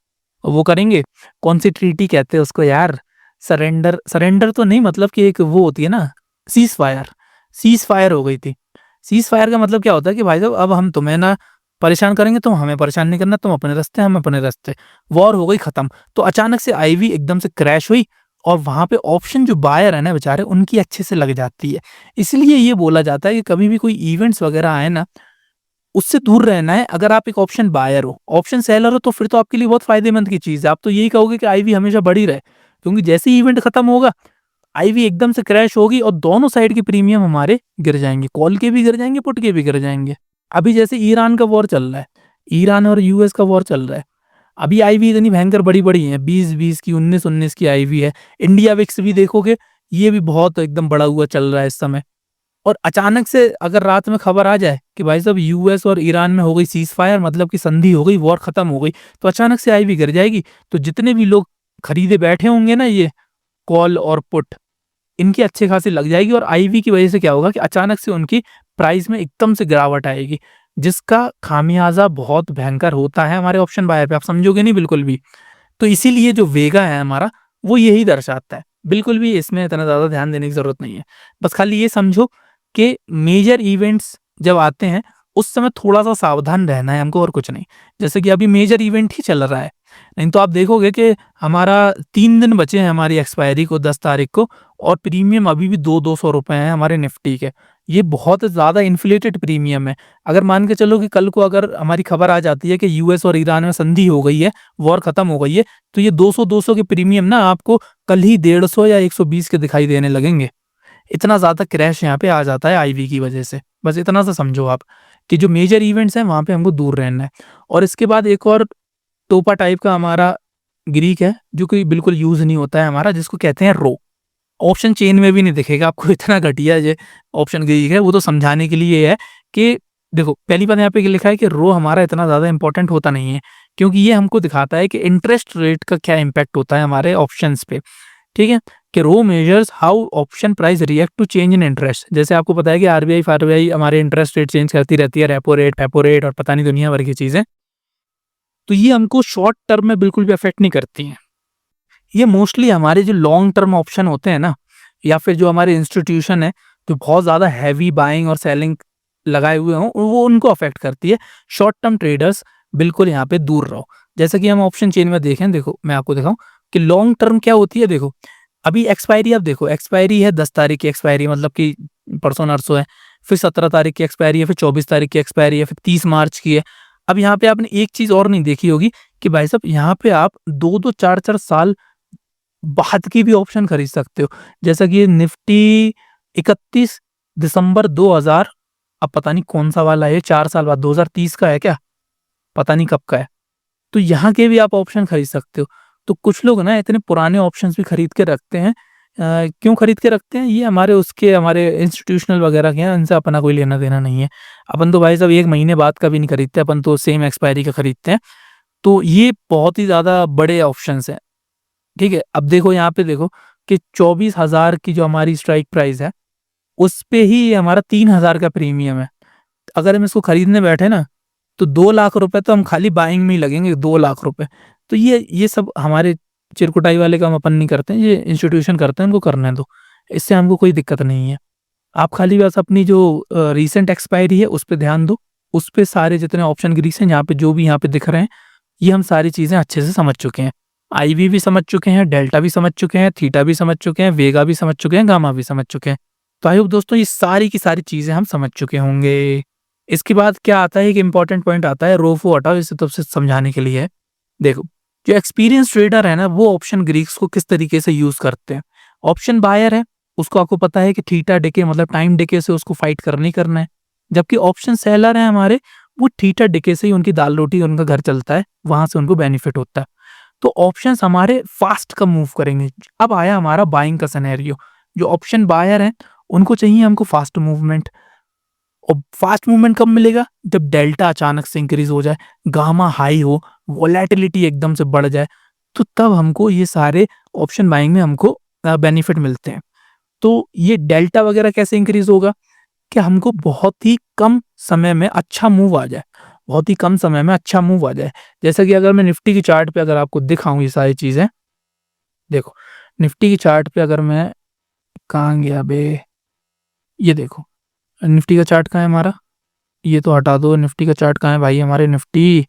वो करेंगे। कौन-सी ट्रीटी कहते हैं उसको यार? सरेंडर सरेंडर तो नहीं, मतलब कि एक वो होती है ना, सीज़ फायर हो गई थी। सीज़ फायर का मतलब क्या होता है कि भाई साहब अब हम तुम्हें ना परेशान करेंगे, तुम हमें परेशान नहीं करना, तुम अपने रास्ते, हम अपने रास्ते। वॉर हो गई खत्म। तो अचानक से आईवी एकदम से क्रैश हुई और वहाँ पे ऑप्शन जो बायर है ना बेचारे, उनकी अच्छे से लग जाती है। इसलिए ये बोला जाता है कि कभी भी कोई इवेंट्स वगैरह आए ना, उससे दूर रहना है। अगर आप एक ऑप्शन बायर हो, ऑप्शन सेलर हो, तो फिर तो आपके लिए बहुत फ़ायदेमंद की चीज़ है। आप तो यही कहोगे कि आईवी हमेशा बढ़ी रहे, क्योंकि जैसे ही इवेंट खत्म होगा, आईवी एकदम से क्रैश होगी और दोनों साइड के प्रीमियम हमारे गिर जाएँगे। कॉल के भी गिर जाएँगे, पुट के भी गिर जाएँगे। अभी जैसे ईरान का वॉर चल रहा है, ईरान और यूएस का वॉर चल रहा है। अभी आईवी इतनी भयंकर बड़ी-बड़ी हैं, 20-20 की, 19-19 की आईवी है। इंडिया विक्स भी देखोगे, ये भी बहुत एकदम बढ़ा हुआ चल रहा है इस समय। और अचानक से अगर रात में खबर आ जाए कि भाई साहब यूएस और ईरान में हो गई सीज़ फायर, मतलब कि संधि हो गई, वॉर खत्म हो गई, तो अचानक से आईवी गिर जाएगी। तो जितने भी लोग खरीदे बैठे होंगे ना ये कॉल और पुट, इनकी अच्छी खासी लग जाएगी और आईवी की वजह से क्या होगा कि अचानक से उनकी प्राइस में एकदम से गिरावट आएगी, जिसका खामियाजा बहुत भयंकर होता है हमारे ऑप्शन बायर पे, आप समझोगे नहीं बिल्कुल भी। तो इसीलिए जो वेगा है हमारा, वो यही दर्शाता है। बिल्कुल भी इसमें इतना ज़्यादा ध्यान देने की ज़रूरत नहीं है। बस खाली ये समझो कि मेजर इवेंट्स जब आते हैं, उस समय थोड़ा-सा सावधान रहना है हमको और कुछ नहीं। जैसे कि अभी मेजर इवेंट ही चल रहा है। नहीं तो आप देखोगे कि हमारा 3 दिन बचे हैं हमारी एक्सपायरी को, 10 तारीख को, और प्रीमियम अभी भी 2-200 रुपए हैं हमारे निफ्टी के। ये बहुत ज़्यादा इन्फ्लेटेड प्रीमियम है। अगर मान के चलो कि कल को अगर हमारी खबर आ जाती है कि यूएस और ईरान में संधि हो गई है, वॉर खत्म हो गई है, तो ये 200-200 के प्रीमियम ना आपको कल ही 150 या 120 के दिखाई देने लगेंगे। इतना ज़्यादा क्रैश यहाँ पे आ जाता है आईवी की वजह से। बस इतना सा समझो आप कि जो मेजर इवेंट्स हैं वहाँ पे हमको दूर रहना है। और इसके बाद एक और टोपा टाइप का हमारा ग्रीक है, जो कि बिल्कुल यूज़ नहीं होता है हमारा, जिसको कहते हैं रो। ऑप्शन चेन में भी नहीं दिखेगा आपको, इतना घटिया ये ऑप्शन ग्रीक है। वो तो समझाने के लिए है कि देखो, पहली बात यहाँ पे लिखा है कि रो हमारा इतना ज़्यादा इम्पोर्टेंट होता नहीं है, क्योंकि ये हमको दिखाता है कि इंटरेस्ट रेट का क्या इम्पैक्ट होता है हमारे ऑप्शंस पे। ठीक है? कि rho measures how option price react to change in interest. जैसे आपको पता है कि आरबीआई फारबीआई हमारे इंटरेस्ट रेट चेंज करती रहती है, रेपो रेट और पता नहीं दुनिया भर की चीज़ें। तो ये हमको शॉर्ट टर्म में बिल्कुल भी अफेक्ट नहीं करती हैं। ये मोस्टली हमारे जो लॉन्ग टर्म ऑप्शन होते हैं ना, या फिर जो हमारे इंस्टीट्यूशन है, जो बहुत ज़्यादा हैवी बाइंग और सेलिंग लगाए हुए हों, वो उनको अफेक्ट करती है। शॉर्ट टर्म ट्रेडर्स बिल्कुल यहाँ पे दूर रहो। जैसे कि हम ऑप्शन चेन में देखें, देखो मैं आपको दिखाऊँ कि लॉन्ग टर्म क्या होती है। देखो, अभी एक्सपायरी आप देखो, एक्सपायरी है 10 तारीख की एक्सपायरी, मतलब कि परसों नरसों है। फिर 17 तारीख की एक्सपायरी है, फिर 24 तारीख की एक्सपायरी है, फिर 30 मार्च की है। अब यहाँ पे आपने एक चीज़ और नहीं देखी होगी कि भाई साहब यहाँ पे आप 2-2 4-4 साल बाद की भी ऑप्शन खरीद सकते हो। जैसा कि निफ्टी 31 दिसंबर 2000, अब पता नहीं कौन-सा वाला है, 4 साल बाद 2030 का है क्या? पता नहीं कब का है। तो यहाँ के भी आप ऑप्शन खरीद सकते हो। तो कुछ लोग ना इतने पुराने ऑप्शंस भी खरीद के रखते हैं, क्यों खरीद के रखते हैं? ये हमारे इंस्टीट्यूशनल वगैरह के हैं, इनसे अपना कोई लेना-देना नहीं है। अपन तो भाई साहब 1 महीने बाद का भी नहीं खरीदते, अपन तो सेम एक्सपायरी का खरीदते हैं। तो ये बहुत ही ज़्यादा बड़े ऑप्शंस हैं, ठीक है? अब देखो यहाँ पे देखो कि 24,000 की जो हमारी स्ट्राइक प्राइस है, उस पे ही हमारा 3,000 का प्रीमियम है। अगर हम इसको खरीदने बैठे ना, तो 2 लाख रुपए तो हम खाली बाइंग में ही लगेंगे, 2 लाख रुपए। तो ये सब हमारे चिरकुटाई वाले काम अपन नहीं करते हैं, ये इंस्टीट्यूशन करते हैं, उनको करने दो। इससे हमको कोई दिक्कत नहीं है। आप खाली बस अपनी जो रीसेंट एक्सपायरी है, उस पे ध्यान दो। उस पे सारे जितने ऑप्शन ग्रीक्स हैं, यहाँ पे जो भी यहाँ पे दिख रहे हैं, ये हम सारी चीज़ें अच्छे से समझ चुके हैं। आईवी भी समझ चुके हैं, डेल्टा भी समझ चुके हैं, थीटा भी समझ चुके हैं, वेगा भी समझ चुके हैं, गामा भी समझ चुके हैं। तो आई होप दोस्तों ये सारी की सारी चीज़ें हम समझ चुके होंगे। इसके बाद क्या आता है, एक इम्पोर्टेंट पॉइंट आता है, रोफो हटाओ, इसे तो सिर्फ समझाने के लिए है। देखो, जो एक्सपीरियंस ट्रेडर है ना, वो ऑप्शन ग्रीक्स को किस तरीके से यूज़ करते हैं। ऑप्शन बायर है, उसको आपको पता है कि थीटा डिके मतलब टाइम डिके से उसको फाइट करना ही करना है। जबकि ऑप्शन सेलर है हमारे, वो थीटा डिके से ही उनकी दाल रोटी उनका घर चलता है, वहाँ से उनको बेनिफिट होता है। तो ऑप्शंस हमारे फास्ट कम मूव करेंगे। अब आया हमारा बाइंग का सिनेरियो। जो ऑप्शन बायर हैं, उनको चाहिए हमको फास्ट मूवमेंट। और फास्ट मूवमेंट कब मिलेगा? जब डेल्टा अचानक से इंक्रीज हो जाए, गामा हाई हो, वोलेटिलिटी एकदम से बढ़ जाए, तो तब हमको ये सारे ऑप्शन बाइंग में हमको बेनिफिट मिलते हैं। तो ये डेल्टा वगैरह कैसे इंक्रीज होगा? कि हमको बहुत ही कम समय में अच्छा मूव आ जाए, बहुत ही कम समय में अच्छा मूव आ जाए। जैसे कि अगर मैं निफ्टी की चार्ट पे अगर आपको दिखाऊँ ये सारी चीज़ें, देखो, निफ्टी की चार्ट पे अगर मैं कहाँ गया बे? ये देखो, निफ्टी का चार्ट कहाँ है हमारा? ये तो हटा दो, निफ्टी का चार्ट कहाँ है भाई हमारे? Nifty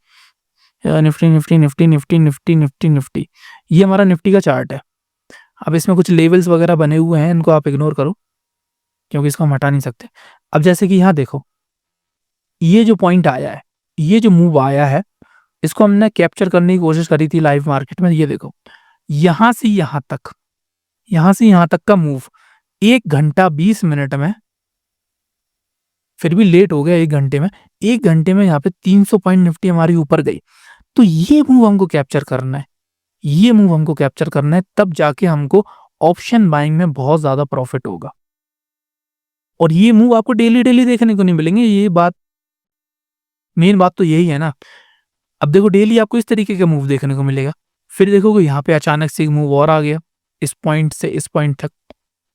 Nifty Nifty Nifty Nifty Nifty Nifty, ये हमारा निफ्टी का चार्ट है। अब इसमें कुछ लेवल्स वगैरह बने हुए हैं, इनको आप इग्नोर करो क्योंकि इसको हम हटा नहीं सकते। अब जैसे कि यहाँ देखो, ये जो पॉइंट आया है, ये जो मूव आया है, इसको हमने कैप्चर करने की कोशिश करी थी लाइव मार्केट में। ये देखो, यहाँ से यहाँ तक, यहाँ से यहाँ तक का मूव 1 घंटा 20 मिनट में, फिर भी लेट हो गया 1 घंटे में। 1 घंटे में यहाँ पे 300 पॉइंट निफ्टी हमारी ऊपर गई। तो ये मूव हमको कैप्चर करना है, ये मूव हमको कैप्चर करना है, तब जाके हमको ऑप्शन बाइंग में बहुत ज़्यादा प्रॉफिट होगा। और ये मूव आपको डेली-डेली देखने को नहीं मिलेंगे, ये बात, मेन बात तो यही है ना। अब देखो डेली आपको इस तरीके का मूव देखने को मिलेगा, फिर देखोगे यहाँ पे अचानक से एक मूव और आ गया, इस पॉइंट से इस पॉइंट तक।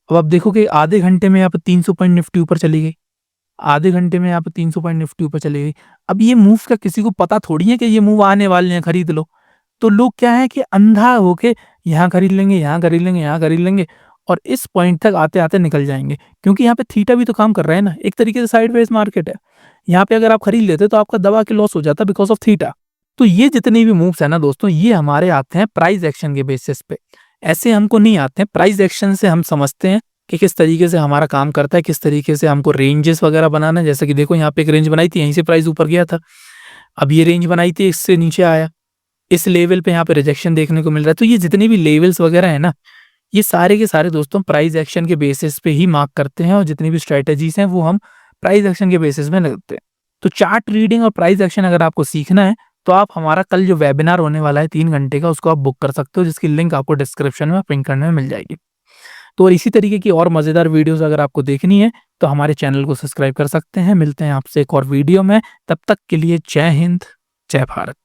अब आप देखोगे आधे घंटे में यहाँ पे 300 पॉइंट निफ्टी ऊपर चली गई, आधे घंटे में यहाँ पे 300 पॉइंट निफ्टी ऊपर चली गई। अब ये मूव का किसी को पता थोड़ी है कि ये मूव आने वाले हैं, खरीद लो। तो लोग क्या है कि अंधा होके यहाँ खरीद लेंगे, यहाँ खरीद लेंगे, यहाँ खरीद लेंगे, और इस पॉइंट तक आते-आते निकल जाएँगे। क्योंकि यहाँ पे थीटा भी तो काम कर रहा है ना, एक तरीके से साइडवेज मार्केट है। यहाँ पे अगर आप खरीद लेते तो आपका दबा के लॉस हो जाता बिकॉज़ ऑफ थीटा। तो ये जितने भी मूव्स है ना दोस्तों, ये हमारे आते हैं प्राइस एक्शन के बेसिस पे। ऐसे हमको नहीं आते हैं, प्राइस एक्शन से हम समझते हैं कि किस तरीके से हमारा काम करता है, किस तरीके से हमको रेंजेस वगैरह बनाना है। जैसे कि देखो यहाँ पे एक रेंज बनाई थी, यहीं से प्राइस ऊपर गया था। अब ये रेंज बनाई थी, इससे नीचे आया, इस लेवल पे यहाँ पे रिजेक्शन देखने को मिल रहा है। तो ये जितने भी लेवल्स वगैरह है ना, ये सारे के सारे दोस्तों प्राइस एक्शन के बेसिस पे ही मार्क करते हैं, और जितनी भी स्ट्रेटजीज हैं वो हम प्राइस एक्शन के बेसिस में लगते हैं। तो चार्ट रीडिंग और प्राइस एक्शन अगर आपको सीखना है, तो आप हमारा कल जो वेबिनार होने वाला है 3 घंटे का, उसको आप बुक कर सकते हो, जिसकी लिंक आपको डिस्क्रिप्शन में पिन करने में मिल जाएगी। तो इसी तरीके की और मज़ेदार वीडियोस अगर आपको देखनी है, तो हमारे चैनल को सब्सक्राइब कर सकते हैं। मिलते हैं आपसे एक और वीडियो में, तब तक के लिए जय हिंद, जय भारत।